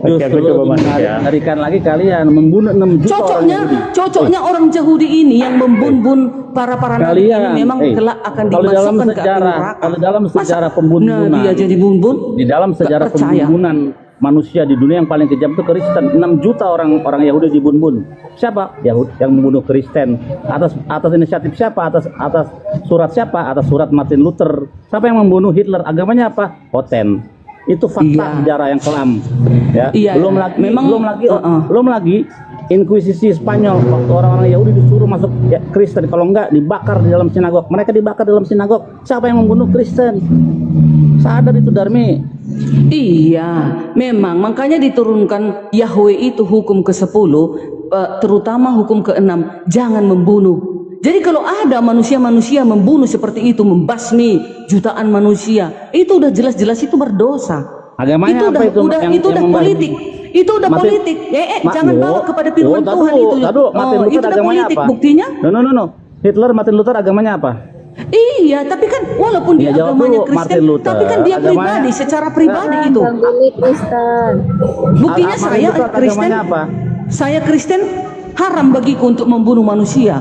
Oke, aku Justru coba masuk ya. mengerikan lagi kalian membunuh 6 juta orang Yahudi. Cocoknya orang Yahudi ini yang membun-bun para nabi ini Kalian, memang kelak akan kalau dalam dimasukkan ke api sejarah, neraka. kalau dalam Masa sejarah pembunbunan, Nabi aja dibun-bun. Di dalam sejarah Gak percaya. pembunuhan manusia di dunia yang paling kejam itu Kristen. 6 juta orang Yahudi dibun-bun. Siapa? Yahudi yang membunuh Kristen. Atas inisiatif siapa? Atas surat siapa? Atas surat Martin Luther. Siapa yang membunuh Hitler? Agamanya apa? Hoten. Itu fakta sejarah yang kelam. Ya. Iya, belum iya. lagi Memang, belum lagi Inkuisisi Spanyol, waktu orang-orang Yahudi disuruh masuk Kristen, kalau enggak dibakar di dalam sinagog. Mereka dibakar di dalam sinagog. Siapa yang membunuh Kristen? Sadar itu, Darmi. Iya, memang makanya diturunkan Yahweh itu hukum ke-10, terutama hukum ke-6, jangan membunuh. Jadi kalau ada manusia-manusia membunuh seperti itu, membasmi jutaan manusia, itu udah jelas-jelas itu berdosa. Agamanya apa itu? Itu udah politik. Itu udah politik. Jangan bawa kepada firman Tuhan itu. Itu udah politik. Apa? Buktinya? No. Hitler, Martin Luther agamanya apa? Iya, tapi kan walaupun dia jawab agamanya dulu, Martin Kristen, Luther. tapi kan dia Agamanya- pribadi, secara pribadi itu. Beli Kristen. Buktinya Martin saya Luther Kristen, agamanya apa? saya Kristen, haram bagiku untuk membunuh manusia.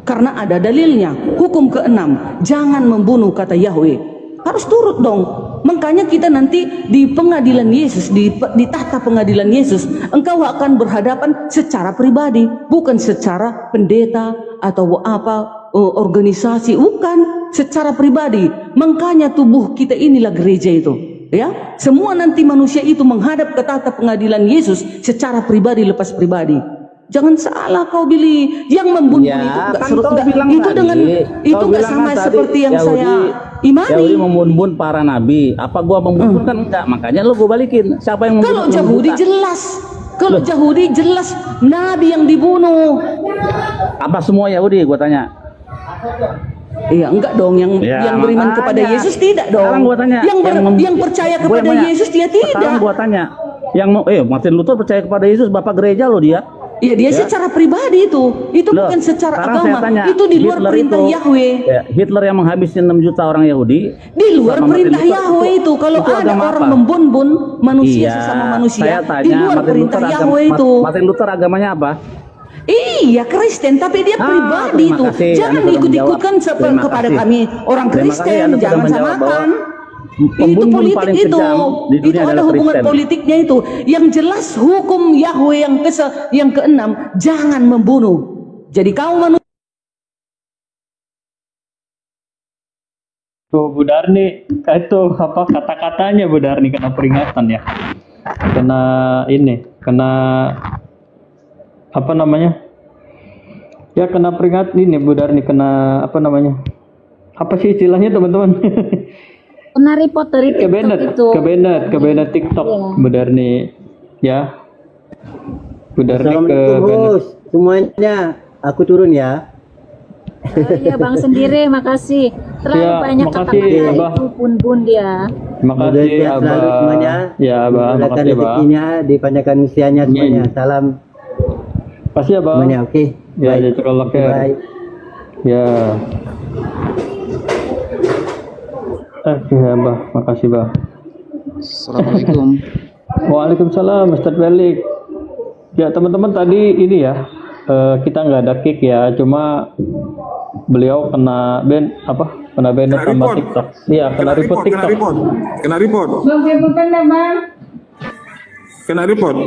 Karena ada dalilnya. Hukum ke-6, jangan membunuh, kata Yahweh. Harus turut dong. Makanya kita nanti di pengadilan Yesus, di tahta pengadilan Yesus, engkau akan berhadapan secara pribadi, bukan secara pendeta atau apa organisasi, bukan, secara pribadi. Makanya tubuh kita inilah gereja itu. Ya, semua nanti manusia itu menghadap ke tahta pengadilan Yesus secara pribadi lepas pribadi. Jangan salah kau Billy, yang membunuh Ya, itu enggak kan seru, kau enggak, bilang itu tadi, dengan itu kau enggak bilang sama kan tadi, seperti yang Yahudi- saya imani. Yahudi membunuh para nabi. Apa gua membunuh kan enggak? Makanya lu gua balikin. Siapa yang membunuh? Kalau Yahudi jelas, kalau Yahudi jelas nabi yang dibunuh. Apa semua Yahudi? Gua tanya. Iya, enggak dong, yang Ya, beriman makanya. kepada Yesus tidak dong. Sekarang gua tanya, Yang percaya Gua kepada yang nanya. Yesus dia Sekarang tidak. gua tanya. Martin Luther percaya kepada Yesus, bapak gereja loh dia. Iya, dia secara pribadi itu. Itu Loh, bukan secara sekarang saya agama. tanya, Itu di luar Hitler perintah itu- Yahweh. Ya, Hitler yang menghabisi 6 juta orang Yahudi. Di luar sama Martin perintah Luther, Yahweh itu. Kalau itu ada agama orang apa? membun-bun manusia Iya, sesama manusia, saya tanya, di luar Martin perintah Luther Yahweh itu. Martin Luther agamanya apa? Iya, Kristen, tapi dia pribadi terima itu. kasih, Jangan Anda sudah ikut-ikutkan menjawab. Terima kepada kasih. kami orang Terima kasih, Kristen. Anda sudah Jangan menjawab samakan. Itu pembunuh politik paling itu. kejam di dunia Itu ada adalah hubungan Kristen. politiknya itu. Yang jelas hukum Yahweh yang ke-6, jangan membunuh. Jadi kaum manusia Tuh Bu Darni, itu apa kata-katanya Bu Darni kena peringatan ya. Kena apa namanya? Ya kena peringatan ini Bu Darni, kena apa namanya? Apa sih istilahnya teman-teman? Kena report dari TikTok itu. Kebenet TikTok Iya. Bu Darni ya. Bu Darni ke Assalamualaikum Bennett. host semuanya, aku turun ya. Iya Bang sendiri, makasih. Terlalu Ya, banyak makasih, kata-kata Abah. itu bun-bun dia. Makasih Sehat selalu Abah. semuanya. Ya Abah, Mudahkan makasih Abah. rezekinya, dipanjangkan usianya semuanya. Amin. Salam Makasih Abah. semuanya, oke. Ya, Baik. jazakallah khair. Baik. Ya. Oke, Abah. Makasih, Bah. Assalamualaikum. Waalaikumsalam, Ustaz Balik. Ya, teman-teman tadi ini ya, kita nggak ada kick ya, cuma beliau kena kena banned sama TikTok. Iya, kena report TikTok. Kena report. Kena report.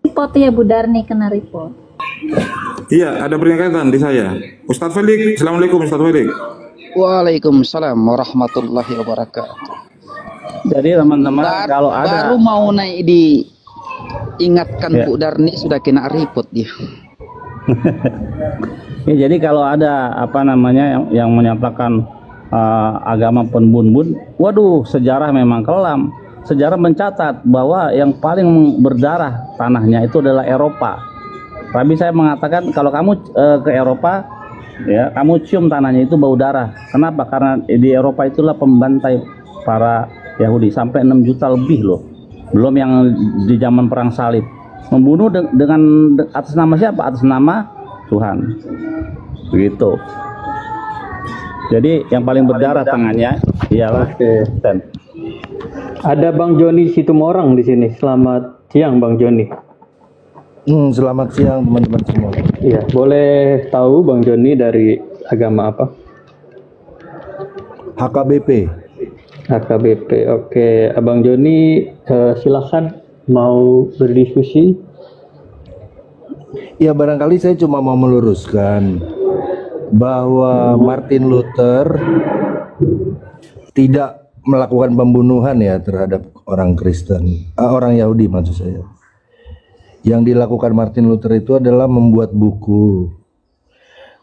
Report ya Bu Darni, kena report. Iya, ada peringatan di saya. Ustadz Felix, Assalamualaikum Ustadz Felix. Waalaikumsalam warahmatullahi wabarakatuh. Jadi teman-teman kalau ada Baru mau naik diingatkan Ya. Bu Darni sudah kena report dia. Ya, jadi kalau ada apa namanya yang menyatakan agama penbun-bun, waduh sejarah memang kelam. sejarah mencatat bahwa yang paling berdarah tanahnya itu adalah Eropa. Tapi saya mengatakan kalau kamu ke Eropa, ya kamu cium tanahnya itu bau darah. Kenapa? Karena di Eropa itulah pembantai para Yahudi sampai 6 juta lebih loh. Belum yang di zaman perang salib. Membunuh dengan atas nama siapa? Atas nama Tuhan. Begitu. Jadi yang paling berdarah tangannya ialah Kristen. Ada Bang Joni Situmorang di sini. Selamat siang Bang Joni. Selamat siang teman-teman semua. Iya, boleh tahu Bang Joni dari agama apa? HKBP. HKBP. Oke, Abang Joni silakan mau berdiskusi. Ya barangkali saya cuma mau meluruskan bahwa Martin Luther tidak melakukan pembunuhan ya terhadap orang Kristen, orang Yahudi maksud saya. Yang dilakukan Martin Luther itu adalah membuat buku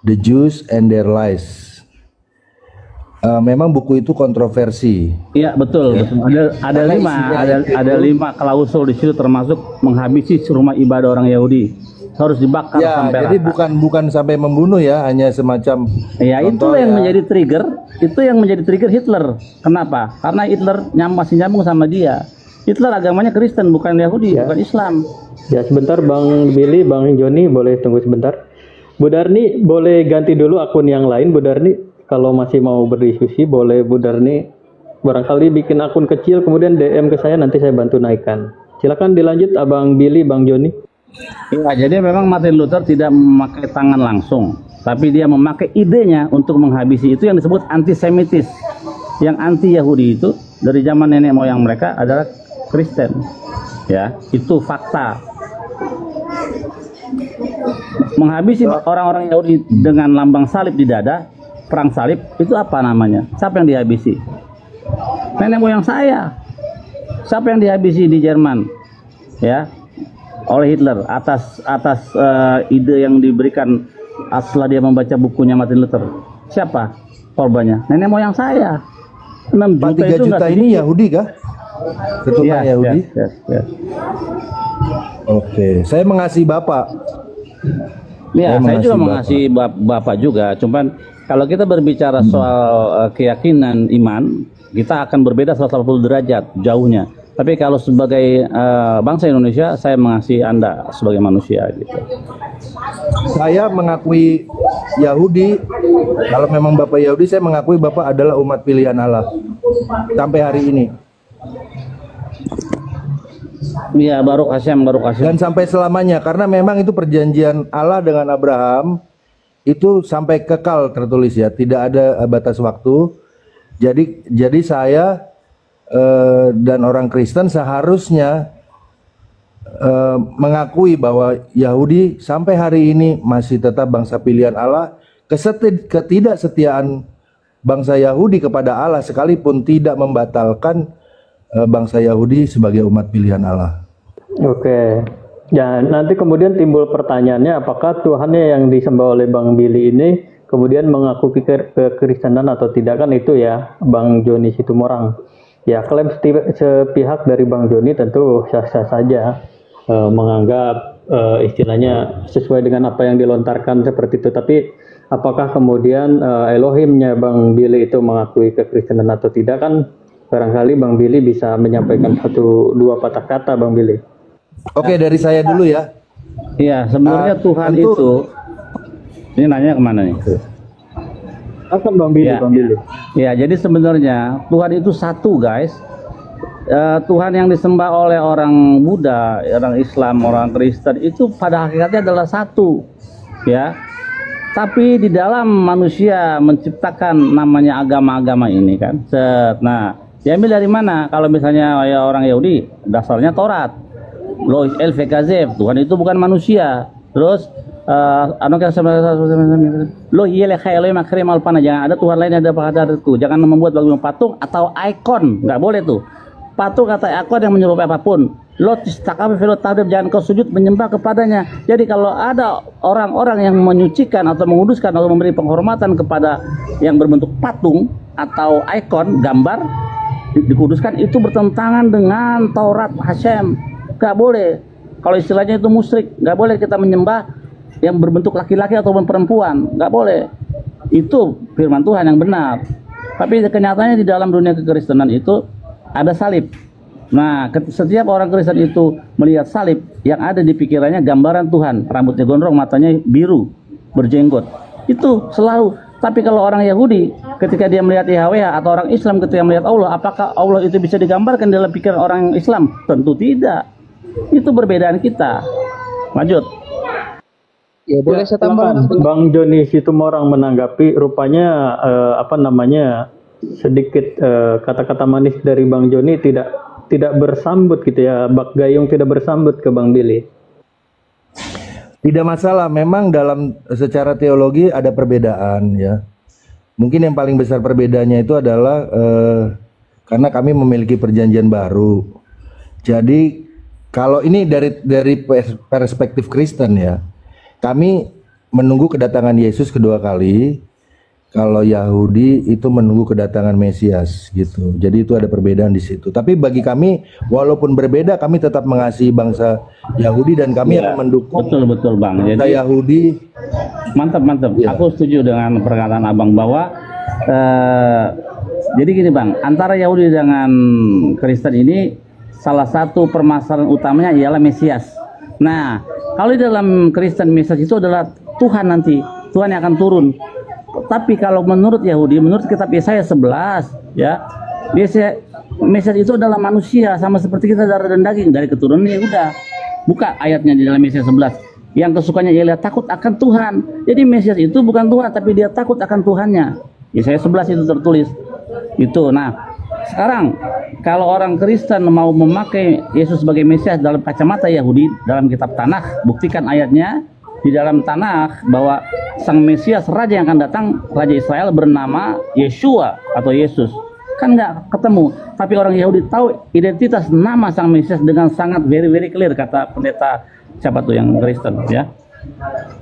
The Jews and Their Lies. Memang buku itu kontroversi. Iya betul, betul. Ada 5 klausul di situ termasuk menghabisi rumah ibadah orang Yahudi. Harus dibakar ya, sampai jadi rata. bukan sampai membunuh ya, hanya semacam. Ya itu yang menjadi trigger, Hitler. Kenapa? Karena Hitler masih nyambung sama dia. Hitler agamanya Kristen bukan Yahudi, bukan Islam. Ya sebentar Bang Billy, Bang Joni boleh tunggu sebentar. Bu Darni boleh ganti dulu akun yang lain. Bu Darni kalau masih mau berdiskusi boleh Bu Darni barangkali bikin akun kecil kemudian DM ke saya, nanti saya bantu naikkan. Silakan dilanjut Abang Billy, Bang Joni. Ya, jadi memang Martin Luther tidak memakai tangan langsung, tapi dia memakai idenya untuk menghabisi. Itu yang disebut antisemitis. Yang anti Yahudi itu dari zaman nenek moyang mereka adalah Kristen. Ya, itu fakta. Menghabisi orang-orang Yahudi dengan lambang salib di dada, perang salib, itu apa namanya? Siapa yang dihabisi? Nenek moyang saya. Siapa yang dihabisi di Jerman? Ya, oleh Hitler atas ide yang diberikan setelah dia membaca bukunya Martin Luther. Siapa korbannya? Nenek moyang saya. 6 juta 3 itu juta ini Yahudi kah? Keturunan Yahudi? Yes. Oke, saya mengasihi Bapak. Ya, saya juga mengasihi Bapak juga. Cuman kalau kita berbicara soal keyakinan iman, kita akan berbeda 180 derajat jauhnya. Tapi kalau sebagai bangsa Indonesia, saya mengasihi Anda sebagai manusia gitu. Saya mengakui Yahudi, kalau memang Bapak Yahudi, saya mengakui Bapak adalah umat pilihan Allah sampai hari ini. Iya, baru kasih. Dan sampai selamanya, karena memang itu perjanjian Allah dengan Abraham itu sampai kekal tertulis ya, tidak ada batas waktu. Jadi saya dan orang Kristen seharusnya mengakui bahwa Yahudi sampai hari ini masih tetap bangsa pilihan Allah. Ketidaksetiaan bangsa Yahudi kepada Allah sekalipun tidak membatalkan bangsa Yahudi sebagai umat pilihan Allah. Oke. Ya, nanti kemudian timbul pertanyaannya, apakah Tuhannya yang disembah oleh Bang Billy ini kemudian mengakui kekristenan atau tidak, kan itu ya Bang Joni Situmorang. Ya, klaim sepihak dari Bang Joni tentu sah-sah saja, menganggap istilahnya sesuai dengan apa yang dilontarkan seperti itu. Tapi apakah kemudian Elohimnya Bang Billy itu mengakui kekristenan atau tidak, kan barangkali Bang Billy bisa menyampaikan 1-2 patah kata Bang Billy. Oke, dari saya dulu ya. Iya, sebenarnya Tuhan itu, ini nanya kemana nih? Akan Bang Billy, Bang Billy. Ya, jadi sebenarnya Tuhan itu satu, guys. Tuhan yang disembah oleh orang Buddha, orang Islam, orang Kristen itu pada hakikatnya adalah satu, ya. Tapi di dalam manusia menciptakan namanya agama-agama ini kan. Nah, diambil dari mana? Kalau misalnya orang Yahudi, dasarnya Taurat. Lo el-Fekazev, Tuhan itu bukan manusia. Terus lo jangan ada Tuhan lain yang ada padaku. Jangan membuat bagi patung atau ikon, nggak boleh tuh. Patung atau ikon yang menyerupai apapun. Lo tistakafi filo tadab, jangan kau sujud menyembah kepadanya. Jadi kalau ada orang-orang yang menyucikan atau menguduskan atau memberi penghormatan kepada yang berbentuk patung atau ikon, gambar, dikuduskan itu bertentangan dengan Taurat Hashem. Nggak boleh. Kalau istilahnya itu musyrik, nggak boleh kita menyembah yang berbentuk laki-laki ataupun perempuan, nggak boleh. Itu firman Tuhan yang benar. Tapi kenyataannya di dalam dunia kekristenan itu ada salib. Nah, setiap orang Kristen itu melihat salib, yang ada di pikirannya gambaran Tuhan, rambutnya gondrong, matanya biru, berjenggot. Itu selalu. Tapi kalau orang Yahudi, ketika dia melihat YHWH, atau orang Islam ketika melihat Allah, apakah Allah itu bisa digambarkan dalam pikiran orang Islam? Tentu tidak. Itu perbedaan kita. Lanjut. Ya boleh saya tambah. Bang Joni Situmorang menanggapi, rupanya sedikit kata-kata manis dari Bang Joni tidak bersambut gitu ya, Bak Gayung tidak bersambut ke Bang Billy. Tidak masalah, memang dalam secara teologi ada perbedaan ya. Mungkin yang paling besar perbedaannya itu adalah karena kami memiliki perjanjian baru. Jadi kalau ini dari perspektif Kristen ya, kami menunggu kedatangan Yesus kedua kali. Kalau Yahudi itu menunggu kedatangan Mesias gitu. Jadi itu ada perbedaan di situ. Tapi bagi kami walaupun berbeda, kami tetap mengasihi bangsa Yahudi dan kami akan mendukung. Betul Bang. Bangsa Jadi Yahudi. Mantap. Ya. Aku setuju dengan perkataan Abang bahwa jadi gini Bang, antara Yahudi dengan Kristen ini salah satu permasalahan utamanya ialah Mesias. Nah, kalau di dalam Kristen Mesias itu adalah Tuhan nanti, Tuhan yang akan turun. Tapi kalau menurut Yahudi, menurut kitab Yesaya 11 ya, Mesias itu adalah manusia sama seperti kita, darah dan daging, dari keturunan Yehuda. Buka ayatnya di dalam Yesaya 11. Yang kesukaannya ialah takut akan Tuhan. Jadi Mesias itu bukan Tuhan, tapi dia takut akan Tuhannya. Yesaya 11 itu tertulis. Itu. Nah, sekarang kalau orang Kristen mau memakai Yesus sebagai Mesias dalam kacamata Yahudi dalam kitab Tanakh, buktikan ayatnya di dalam Tanakh bahwa sang Mesias, raja yang akan datang, raja Israel bernama Yeshua atau Yesus. Kan nggak ketemu. Tapi orang Yahudi tahu identitas nama sang Mesias dengan sangat very clear, kata pendeta siapa tuh yang Kristen ya.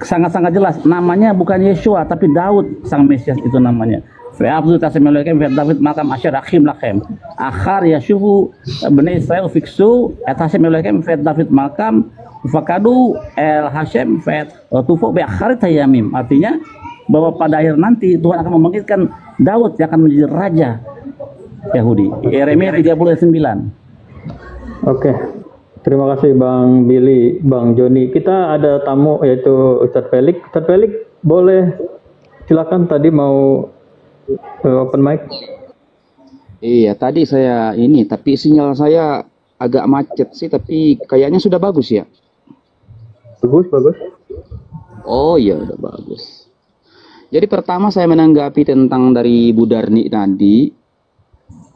Sangat-sangat jelas namanya bukan Yeshua tapi Daud sang Mesias itu namanya. Fa'abdu tasemelokem fa David makam asyar akhim lakem. Akhar yashufu bani Israel fiksu atasemelokem fa David makam fakadu el Hashem fa tufu bi akharit hayamim. Artinya bahwa pada akhir nanti Tuhan akan membangkitkan Daud yang akan menjadi raja Yahudi. Yeremia 39. Oke. Terima kasih Bang Billy, Bang Joni. Kita ada tamu yaitu Ustadz Felix. Ustadz Felix boleh silakan, tadi mau open mic. Iya, tadi saya ini, tapi sinyal saya agak macet sih, tapi kayaknya sudah bagus ya. Bagus. Oh iya, udah bagus. Jadi pertama saya menanggapi tentang dari Bu Darni tadi,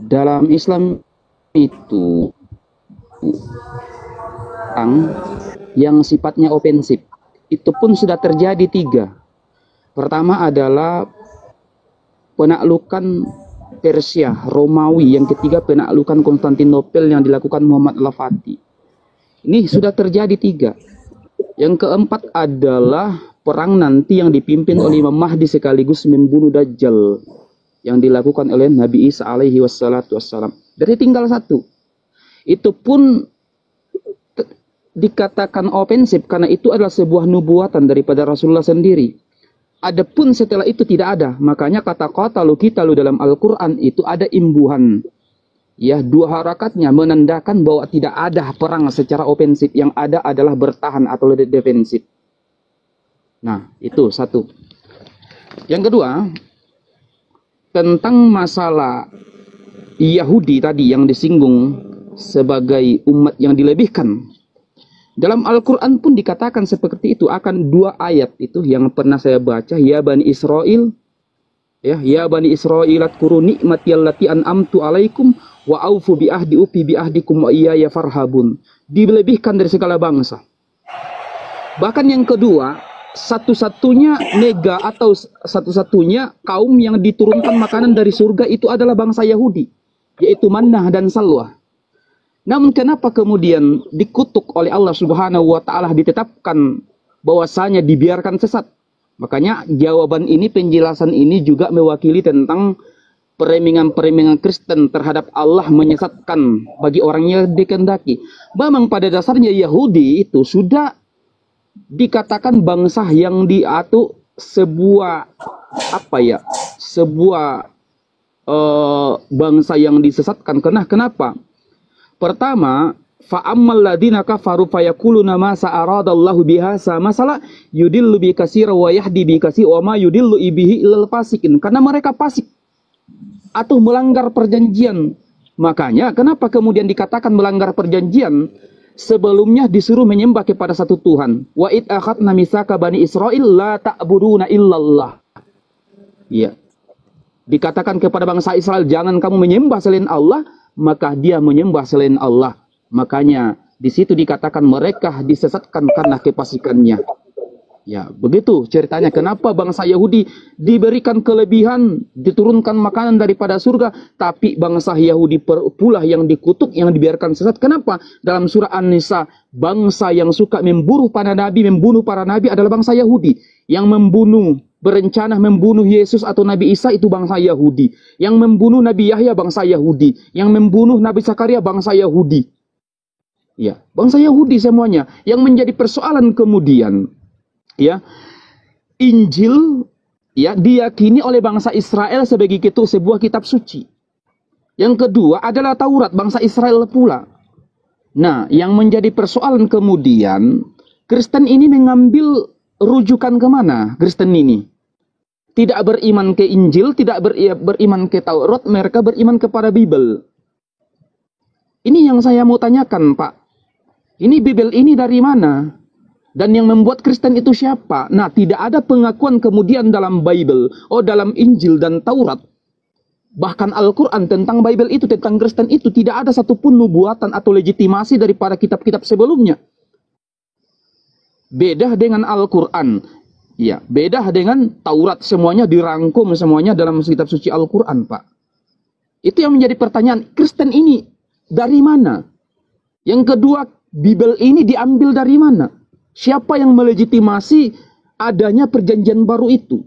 dalam Islam itu yang sifatnya ofensif itu pun sudah terjadi 3. Pertama adalah penaklukan Persia, Romawi. Yang ketiga penaklukan Konstantinopel yang dilakukan Muhammad Al-Fatih. Ini sudah terjadi 3. Yang keempat adalah perang nanti yang dipimpin oleh Imam Mahdi sekaligus membunuh Dajjal yang dilakukan oleh Nabi Isa alaihi wassalam. Jadi tinggal 1. Itu pun dikatakan ofensif karena itu adalah sebuah nubuatan daripada Rasulullah sendiri. Adapun setelah itu tidak ada. Makanya kata-kata lu dalam Al-Quran itu ada imbuhan. Ya, 2 harakatnya menandakan bahwa tidak ada perang secara ofensif. Yang ada adalah bertahan atau defensif. Nah, itu 1. Yang kedua, tentang masalah Yahudi tadi yang disinggung sebagai umat yang dilebihkan. Dalam Al-Quran pun dikatakan seperti itu. Akan 2 ayat itu yang pernah saya baca. Ya Bani Israel. Ya Bani Israel adkuru ni'mati allati an'amtu alaikum wa aufu bi'ahdi ufi bi'ahdikum wa iyaya farhabun. Dilebihkan dari segala bangsa. Bahkan yang kedua, satu-satunya nega atau satu-satunya kaum yang diturunkan makanan dari surga itu adalah bangsa Yahudi. Yaitu mannah dan salwa. Namun kenapa kemudian dikutuk oleh Allah Subhanahu wa taala, ditetapkan bahwasanya dibiarkan sesat? Makanya jawaban ini, penjelasan ini juga mewakili tentang peremingan-peremingan Kristen terhadap Allah menyesatkan bagi orang yang dikehendaki. Memang pada dasarnya Yahudi itu sudah dikatakan bangsa yang diatur sebuah bangsa yang disesatkan. Kenapa? Pertama, fa'ammal ladina kafaru fayaquluna ma sa'aradallahu biha masalah yudillu bi katsira wa yahdi bi katsira wa ma yudillu bihi illal fasikin. Karena mereka fasik atau melanggar perjanjian. Makanya kenapa kemudian dikatakan melanggar perjanjian? Sebelumnya disuruh menyembah kepada satu Tuhan. Wa id akhadna mitsaka bani Israil la ta'buduna illallah. Ya. Dikatakan kepada bangsa Israel, jangan kamu menyembah selain Allah, maka dia menyembah selain Allah. Makanya di situ dikatakan mereka disesatkan karena kefasikannya. Ya, begitu ceritanya kenapa bangsa Yahudi diberikan kelebihan, diturunkan makanan daripada surga, tapi bangsa Yahudi pula yang dikutuk, yang dibiarkan sesat. Kenapa? Dalam surah An-Nisa, bangsa yang suka membunuh para nabi adalah bangsa Yahudi. Yang berencana membunuh Yesus atau Nabi Isa itu bangsa Yahudi. Yang membunuh Nabi Yahya bangsa Yahudi. Yang membunuh Nabi Zakaria bangsa Yahudi. Ya, bangsa Yahudi semuanya. Yang menjadi persoalan kemudian, ya, Injil ya diyakini oleh bangsa Israel sebagai sebuah kitab suci. Yang kedua adalah Taurat bangsa Israel pula. Nah, yang menjadi persoalan kemudian, Kristen ini mengambil rujukan kemana? Kristen ini tidak beriman ke Injil, tidak beriman ke Taurat, mereka beriman kepada Bible. Ini yang saya mau tanyakan, Pak. Ini Bible ini dari mana? Dan yang membuat Kristen itu siapa? Nah, tidak ada pengakuan kemudian dalam Bible, dalam Injil dan Taurat, bahkan Al-Quran tentang Bible itu, tentang Kristen itu, tidak ada satupun nubuatan atau legitimasi daripada kitab-kitab sebelumnya. Beda dengan Al-Quran, ya, beda dengan Taurat, semuanya dirangkum semuanya dalam kitab suci Al-Quran, Pak. Itu yang menjadi pertanyaan, Kristen ini dari mana? Yang kedua, Bible ini diambil dari mana? Siapa yang melegitimasi adanya perjanjian baru itu?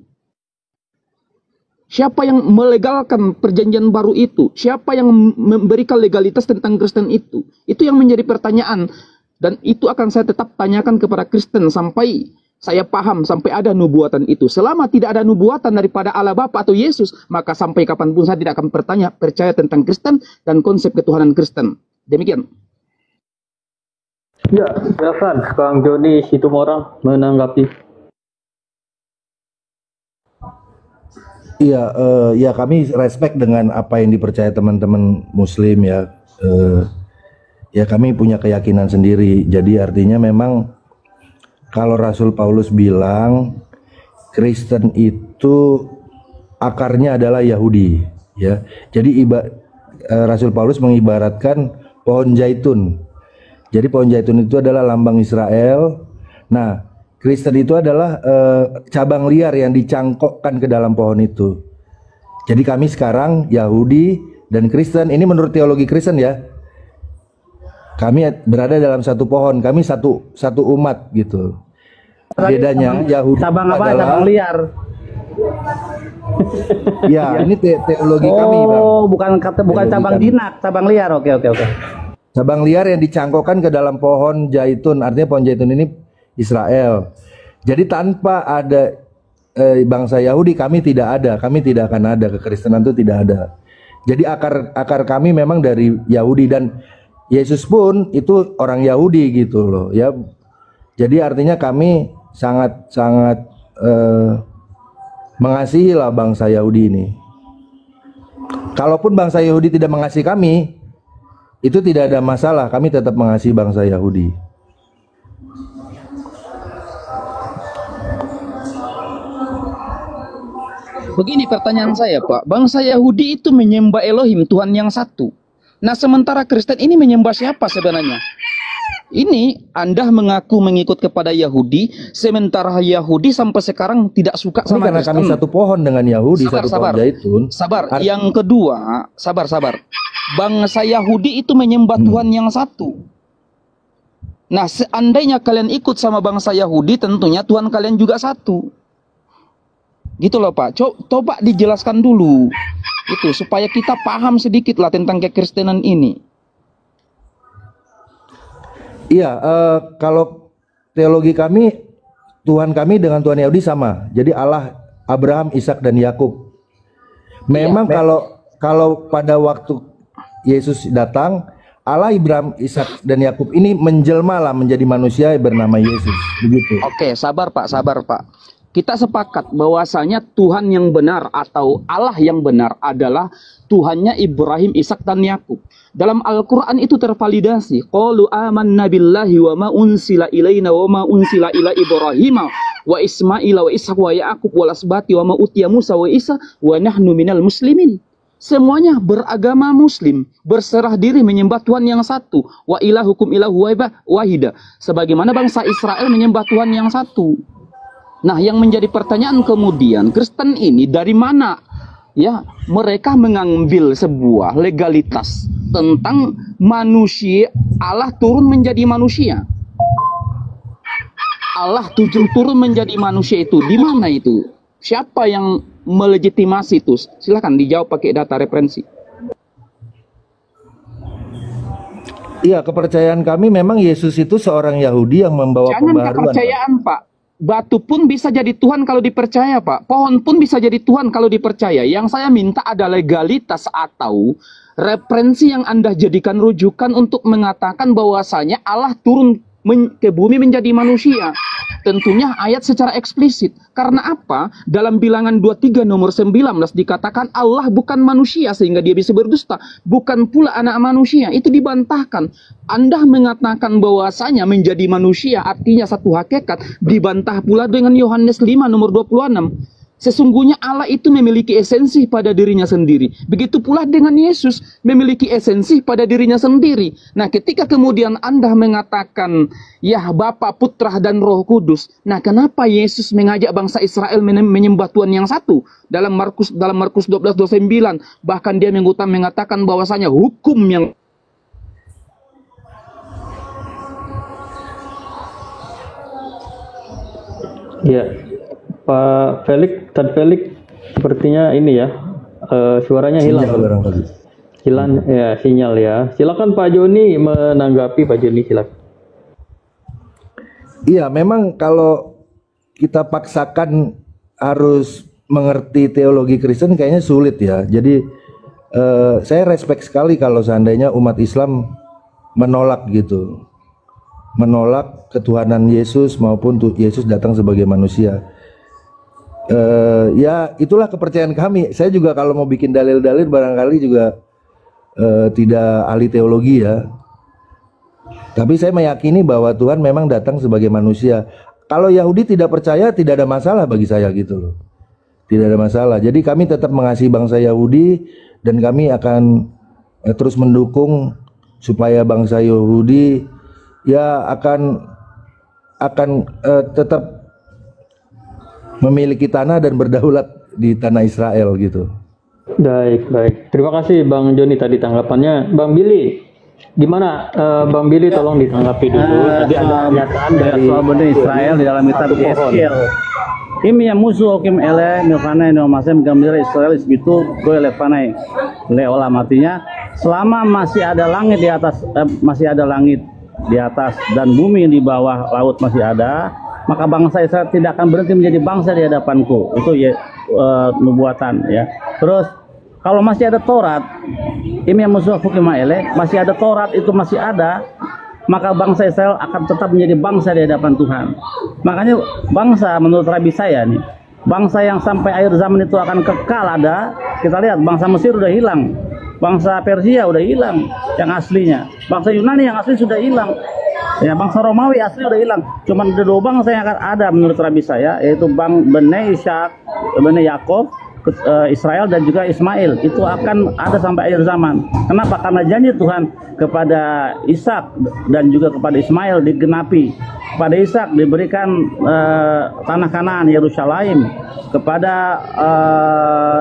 Siapa yang melegalkan perjanjian baru itu? Siapa yang memberikan legalitas tentang Kristen itu? Itu yang menjadi pertanyaan. Dan itu akan saya tetap tanyakan kepada Kristen sampai saya paham, sampai ada nubuatan itu. Selama tidak ada nubuatan daripada Allah Bapa atau Yesus, maka sampai kapanpun saya tidak akan percaya tentang Kristen dan konsep ketuhanan Kristen. Demikian. Ya, silakan Kang Joni Situmorang menanggapi. Iya, ya kami respect dengan apa yang dipercaya teman-teman Muslim ya. Ya kami punya keyakinan sendiri. Jadi artinya memang kalau Rasul Paulus bilang Kristen itu akarnya adalah Yahudi, ya. Jadi Rasul Paulus mengibaratkan pohon zaitun. Jadi pohon zaitun itu adalah lambang Israel. Nah, Kristen itu adalah cabang liar yang dicangkokkan ke dalam pohon itu. Jadi kami sekarang Yahudi dan Kristen, ini menurut teologi Kristen ya. Kami berada dalam satu pohon, kami satu umat gitu. Bedanya Yahudi cabang apa? adalah Cabang liar. Ya, ini teologi kami, Bang. Oh, bukan cabang jinak, cabang liar. Oke. Cabang liar yang dicangkokkan ke dalam pohon zaitun, artinya pohon zaitun ini Israel. Jadi tanpa ada bangsa Yahudi kami tidak akan ada, kekristenan itu tidak ada. Jadi akar kami memang dari Yahudi dan Yesus pun itu orang Yahudi gitu loh ya. Jadi artinya kami sangat mengasihi lah bangsa Yahudi ini. Kalaupun bangsa Yahudi tidak mengasihi kami, itu tidak ada masalah, kami tetap mengasihi bangsa Yahudi. Begini pertanyaan saya, Pak. Bangsa Yahudi itu menyembah Elohim, Tuhan yang satu. Nah, sementara Kristen ini menyembah siapa sebenarnya? Ini Anda mengaku mengikut kepada Yahudi, sementara Yahudi sampai sekarang tidak suka sama karena Kristen. kami satu pohon dengan Yahudi, satu pohon zaitun. Sabar. Yang kedua, sabar. Bangsa Yahudi itu menyembah Tuhan yang satu. Nah, seandainya kalian ikut sama bangsa Yahudi, tentunya Tuhan kalian juga satu. Gitu loh, Pak. Coba dijelaskan dulu. Itu supaya kita paham sedikit lah tentang kekristenan ini. Iya, kalau teologi kami, Tuhan kami dengan Tuhan Yahudi sama. Jadi Allah Abraham, Ishak dan Yakub. Memang kalau pada waktu Yesus datang, Allah Abraham, Ishak dan Yakub ini menjelma lah menjadi manusia bernama Yesus. Begitu. Oke, sabar Pak. Kita sepakat bahwasanya Tuhan yang benar atau Allah yang benar adalah Tuhannya Ibrahim, Ishak dan Yakub. Dalam Al-Qur'an itu tervalidasi. Qalu amanna billahi wa ma unsila ilaina wa ma unsila ila Ibrahim wa Ismail wa Ishak wa Yaqub wa lasbati wa ma utiya Musa wa Isa wa nahnu minal muslimin. Semuanya beragama muslim, berserah diri menyembah Tuhan yang satu. Wa ilahukum ilahu wahida. Sebagaimana bangsa Israel menyembah Tuhan yang satu. Nah, yang menjadi pertanyaan kemudian, Kristen ini dari mana ya mereka mengambil sebuah legalitas tentang manusia, Allah turun menjadi manusia. Allah turun menjadi manusia itu di mana itu? Siapa yang melegitimasi itu? Silakan dijawab pakai data referensi. Iya, kepercayaan kami memang Yesus itu seorang Yahudi yang membawa Jangan pembaharuan. kepercayaan, Pak. Batu pun bisa jadi Tuhan kalau dipercaya, Pak. Pohon pun bisa jadi Tuhan kalau dipercaya. Yang saya minta ada legalitas atau referensi yang Anda jadikan rujukan untuk mengatakan bahwasanya Allah turun ke bumi menjadi manusia. Tentunya ayat secara eksplisit. Karena apa? Dalam Bilangan 23 nomor 19 dikatakan Allah bukan manusia sehingga dia bisa berdusta. Bukan pula anak manusia. Itu dibantahkan. Anda mengatakan bahwasanya menjadi manusia artinya satu hakikat. Dibantah pula dengan Yohanes 5 nomor 26. Sesungguhnya Allah itu memiliki esensi pada dirinya sendiri. Begitu pula dengan Yesus memiliki esensi pada dirinya sendiri. Nah, ketika kemudian Anda mengatakan, ya Bapa, Putra, dan Roh Kudus. Nah, kenapa Yesus mengajak bangsa Israel menyembah Tuhan yang satu? Dalam Markus 12:29, bahkan dia mengatakan bahwasanya hukum yang Ya, Pak Felix, Tad Felix, sepertinya ini ya, suaranya hilang. Hilang ya, sinyal ya. Silakan Pak Joni menanggapi, Pak Joni, silakan. Iya, memang kalau kita paksakan harus mengerti teologi Kristen kayaknya sulit ya. Jadi saya respect sekali kalau seandainya umat Islam menolak gitu. Menolak ketuhanan Yesus maupun Yesus datang sebagai manusia. Ya itulah kepercayaan kami. Saya juga kalau mau bikin dalil-dalil barangkali juga tidak ahli teologi ya. Tapi saya meyakini bahwa Tuhan memang datang sebagai manusia. Kalau Yahudi tidak percaya tidak ada masalah bagi saya gitu loh. Tidak ada masalah. Jadi kami tetap mengasihi bangsa Yahudi dan kami akan terus mendukung supaya bangsa Yahudi ya akan tetap memiliki tanah dan berdaulat di tanah Israel gitu. Baik. Terima kasih Bang Joni tadi tanggapannya. Bang Billy, gimana Bang Billy tolong ditanggapi dulu. Tadi ada pernyataan dari soal benih Israel di dalam kitab Yeskiel. Imi yang musuh kim ele milkana ino masem gambira Israel itu gue lepanai leolam, artinya selama masih ada langit di atas di atas dan bumi di bawah laut masih ada, maka bangsa Israel tidak akan berhenti menjadi bangsa di hadapanku. Itu ya nubuatan ya. Terus kalau masih ada Taurat, ini yang musuh Fukimaele, masih ada Taurat, itu masih ada, maka bangsa Israel akan tetap menjadi bangsa di hadapan Tuhan. Makanya bangsa menurut Rabi saya nih, bangsa yang sampai akhir zaman itu akan kekal ada. Kita lihat bangsa Mesir udah hilang, bangsa Persia udah hilang yang aslinya, bangsa Yunani yang asli sudah hilang, ya bangsa Romawi asli udah hilang. Cuman ada dua bangsa yang akan ada menurut Rabi saya, yaitu Bene Ishak, Bene Yakob, Israel dan juga Ismail. Itu akan ada sampai akhir zaman. Kenapa? Karena janji Tuhan kepada Ishak dan juga kepada Ismail digenapi. Kepada Ishak diberikan tanah Kanaan Yerusalem, kepada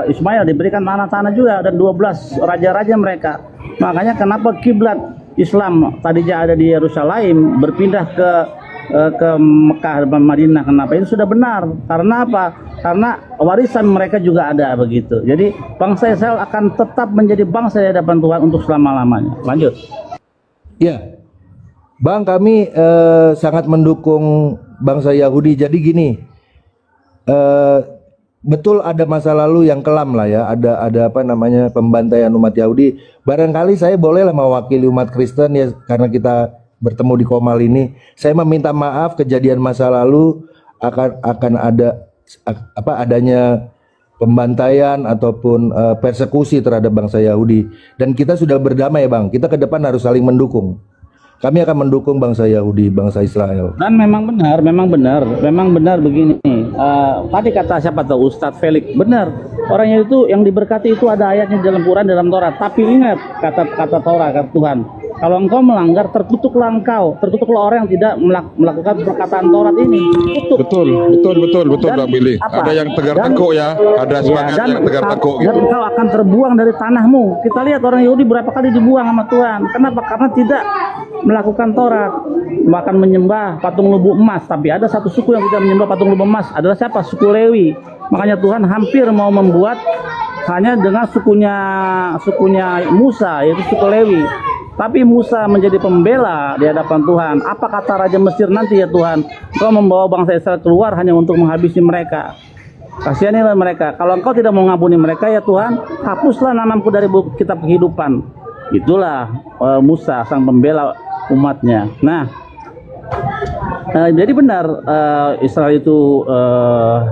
Ismail diberikan tanah-tanah juga dan 12 raja-raja mereka. Makanya kenapa kiblat Islam tadinya ada di Yerusalem berpindah ke Mekah dan Madinah? Kenapa? Itu sudah benar. Karena apa? karena warisan mereka juga ada begitu. Jadi bangsa Israel akan tetap menjadi bangsa di hadapan Tuhan untuk selama-lamanya. Lanjut. Ya, Bang, kami sangat mendukung bangsa Yahudi. Jadi gini, betul ada masa lalu yang kelam lah ya, ada apa namanya pembantaian umat Yahudi. Barangkali saya bolehlah mewakili umat Kristen ya, karena kita bertemu di Komal ini. Saya meminta maaf kejadian masa lalu akan ada adanya pembantaian ataupun persekusi terhadap bangsa Yahudi. Dan kita sudah berdamai, Bang. Kita ke depan harus saling mendukung. Kami akan mendukung bangsa Yahudi, bangsa Israel. Dan memang benar begini. Tadi kata siapa tahu Ustadz Felix, benar. Orangnya itu yang diberkati itu ada ayatnya dalam Quran, dalam Taurat. Tapi ingat kata Taurat, kata Tuhan, kalau engkau melanggar, terkutuklah orang yang tidak melakukan perkataan Taurat ini. Tutup. Betul Bang Billy. Ada yang tegar tekuk ya, ada semangat yang tegar tekuk dan gitu. engkau akan terbuang dari tanahmu. Kita lihat orang Yahudi berapa kali dibuang sama Tuhan. Kenapa? Karena tidak melakukan Taurat, bahkan menyembah patung lubu emas. Tapi ada satu suku yang tidak menyembah patung lubu emas, adalah siapa? Suku Lewi. Makanya Tuhan hampir mau membuat hanya dengan sukunya Musa, yaitu suku Lewi. Tapi Musa menjadi pembela di hadapan Tuhan. Apa kata Raja Mesir nanti ya Tuhan? Engkau membawa bangsa Israel keluar hanya untuk menghabisi mereka. Kasihanilah mereka. Kalau engkau tidak mau ngampuni mereka ya Tuhan, hapuslah namaku dari buku kitab kehidupan. Itulah Musa sang pembela umatnya. Nah, jadi benar Israel itu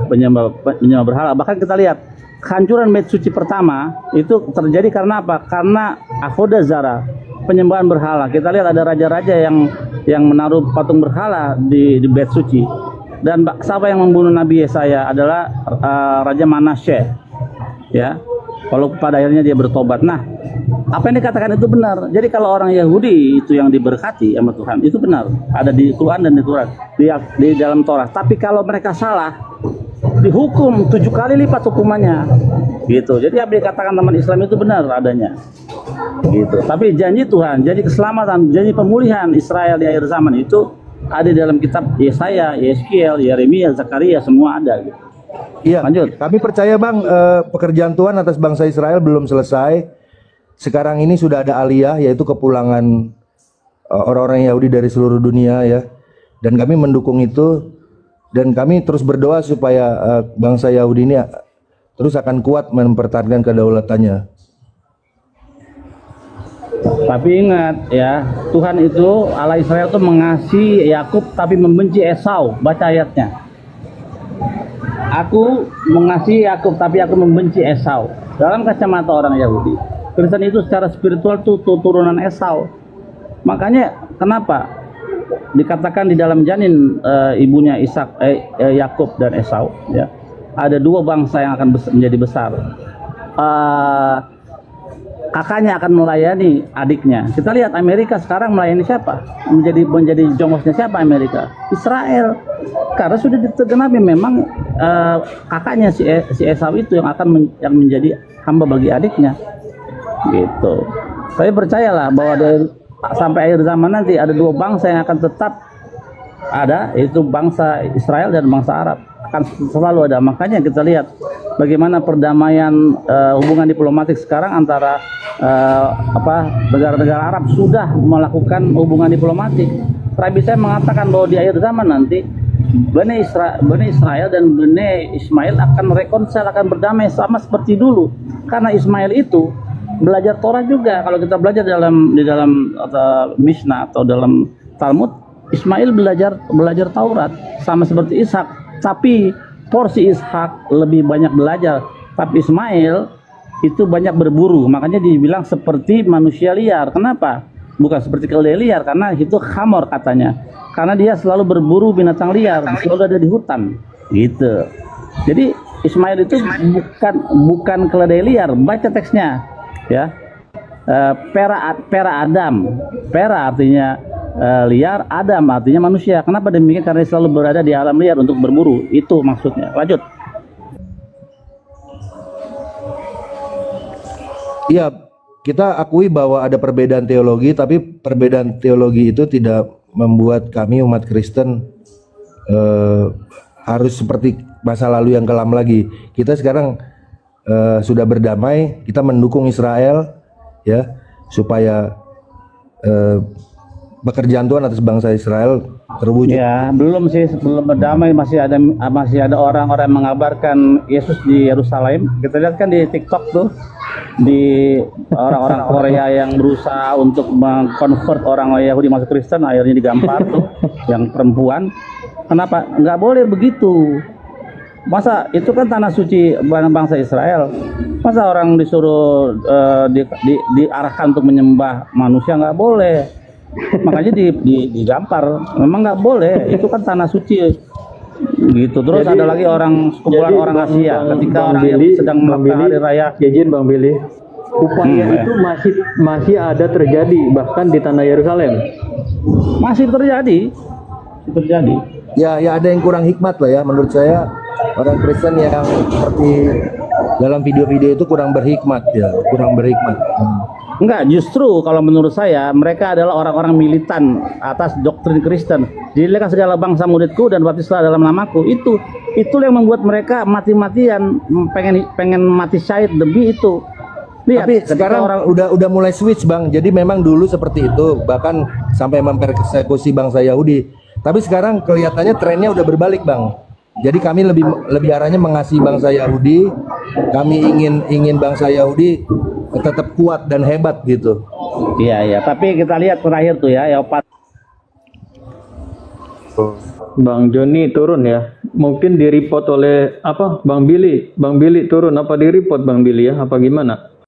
menyembah berhala. Bahkan kita lihat kehancuran bait suci pertama itu terjadi karena apa? Karena avodah zarah, penyembahan berhala. Kita lihat ada raja-raja yang menaruh patung berhala di bait suci. Dan siapa yang membunuh Nabi Yesaya adalah Raja Manasye. Ya. Kalau pada akhirnya dia bertobat. Nah, apa yang dikatakan itu benar. Jadi kalau orang Yahudi itu yang diberkati sama Tuhan, itu benar. Ada di Quran dan di Taurat, di dalam Taurat. Tapi kalau mereka salah, dihukum 7 kali lipat hukumannya. Gitu. Jadi apa yang dikatakan teman Islam itu benar adanya. Gitu. Tapi janji Tuhan, janji keselamatan, janji pemulihan Israel di akhir zaman itu ada di dalam kitab Yesaya, Yeskiel, Yeremia, Zakaria, semua ada gitu. Iya, lanjut. Kami percaya Bang, pekerjaan Tuhan atas bangsa Israel belum selesai. Sekarang ini sudah ada aliyah, yaitu kepulangan orang-orang Yahudi dari seluruh dunia ya. Dan kami mendukung itu, dan kami terus berdoa supaya bangsa Yahudi ini terus akan kuat mempertahankan kedaulatannya. Tapi ingat ya, Tuhan itu, Allah Israel itu mengasihi Yakub tapi membenci Esau. Baca ayatnya. Aku mengasihi Yakub tapi aku membenci Esau. Dalam kacamata orang Yahudi, Kristen itu secara spiritual itu turunan Esau. Makanya kenapa dikatakan di dalam janin ibunya Yakub dan Esau ya, ada 2 bangsa yang akan menjadi besar. Kakaknya akan melayani adiknya. Kita lihat Amerika sekarang melayani siapa? Menjadi jongosnya siapa Amerika? Israel. Karena sudah ditergenapi memang kakaknya si Esau itu yang akan yang menjadi hamba bagi adiknya. Gitu. Saya percayalah bahwa sampai akhir zaman nanti ada 2 bangsa yang akan tetap ada, yaitu bangsa Israel dan bangsa Arab. Akan selalu ada. Makanya kita lihat bagaimana perdamaian hubungan diplomatik sekarang antara negara-negara Arab sudah melakukan hubungan diplomatik. Rabi saya mengatakan bahwa di akhir zaman nanti Bani Israel dan Bani Ismail akan rekonsil, akan berdamai sama seperti dulu. Karena Ismail itu belajar Torah juga. Kalau kita belajar di dalam Mishnah atau dalam Talmud, Ismail belajar Taurat sama seperti Ishak. Tapi porsi Ishak lebih banyak belajar, tapi Ismail itu banyak berburu. Makanya dibilang seperti manusia liar. Kenapa? Bukan seperti keledai liar, karena itu khamor katanya. Karena dia selalu berburu binatang liar, selalu ada di hutan. Gitu. Jadi Ismail itu bukan keledai liar. Baca teksnya, ya. Pera Adam. Pera artinya liar, Adam artinya manusia. Kenapa demikian? Karena dia selalu berada di alam liar untuk berburu. Itu maksudnya. Lanjut. Iya, kita akui bahwa ada perbedaan teologi, tapi perbedaan teologi itu tidak membuat kami umat Kristen harus seperti masa lalu yang kelam lagi. Kita sekarang sudah berdamai, kita mendukung Israel ya supaya pekerjaan Tuhan atas bangsa Israel terwujud. Ya, belum sih, belum berdamai, masih ada orang-orang yang mengabarkan Yesus di Yerusalem. Kita lihat kan di TikTok tuh, di orang-orang Korea yang berusaha untuk mengkonvert orang Yahudi masuk Kristen, akhirnya digampar tuh, yang perempuan. Kenapa? Nggak boleh begitu. Masa itu kan tanah suci bangsa Israel. Masa orang disuruh diarahkan untuk menyembah manusia? Nggak boleh. Makanya digampar. Memang nggak boleh. Itu kan tanah suci. Gitu. Terus Jadi, ada lagi sekumpulan orang Asia. Ketika orang yang sedang melakukan hari raya. Izin Bang Billy, upaya itu masih ada terjadi bahkan di tanah Yerusalem. Masih terjadi. Ya ada yang kurang hikmat lah ya menurut saya, orang Kristen yang seperti dalam video-video itu kurang berhikmat. Enggak, justru kalau menurut saya mereka adalah orang-orang militan atas doktrin Kristen. Dirikan segala bangsa muridku dan baptislah dalam namaku. Itu yang membuat mereka mati-matian pengen mati syahid demi itu. Lihat, tapi sekarang orang udah mulai switch Bang. Jadi memang dulu seperti itu, bahkan sampai mempersekusi bangsa Yahudi. Tapi sekarang kelihatannya trennya udah berbalik Bang. Jadi kami lebih arahnya mengasihi bangsa Yahudi. Kami ingin bangsa Yahudi tetap kuat dan hebat gitu. Iya. Tapi kita lihat terakhir tuh ya, Bang Joni turun ya. Mungkin di-report oleh Bang Billy. Bang Billy turun apa di-report Bang Billy ya? Apa gimana?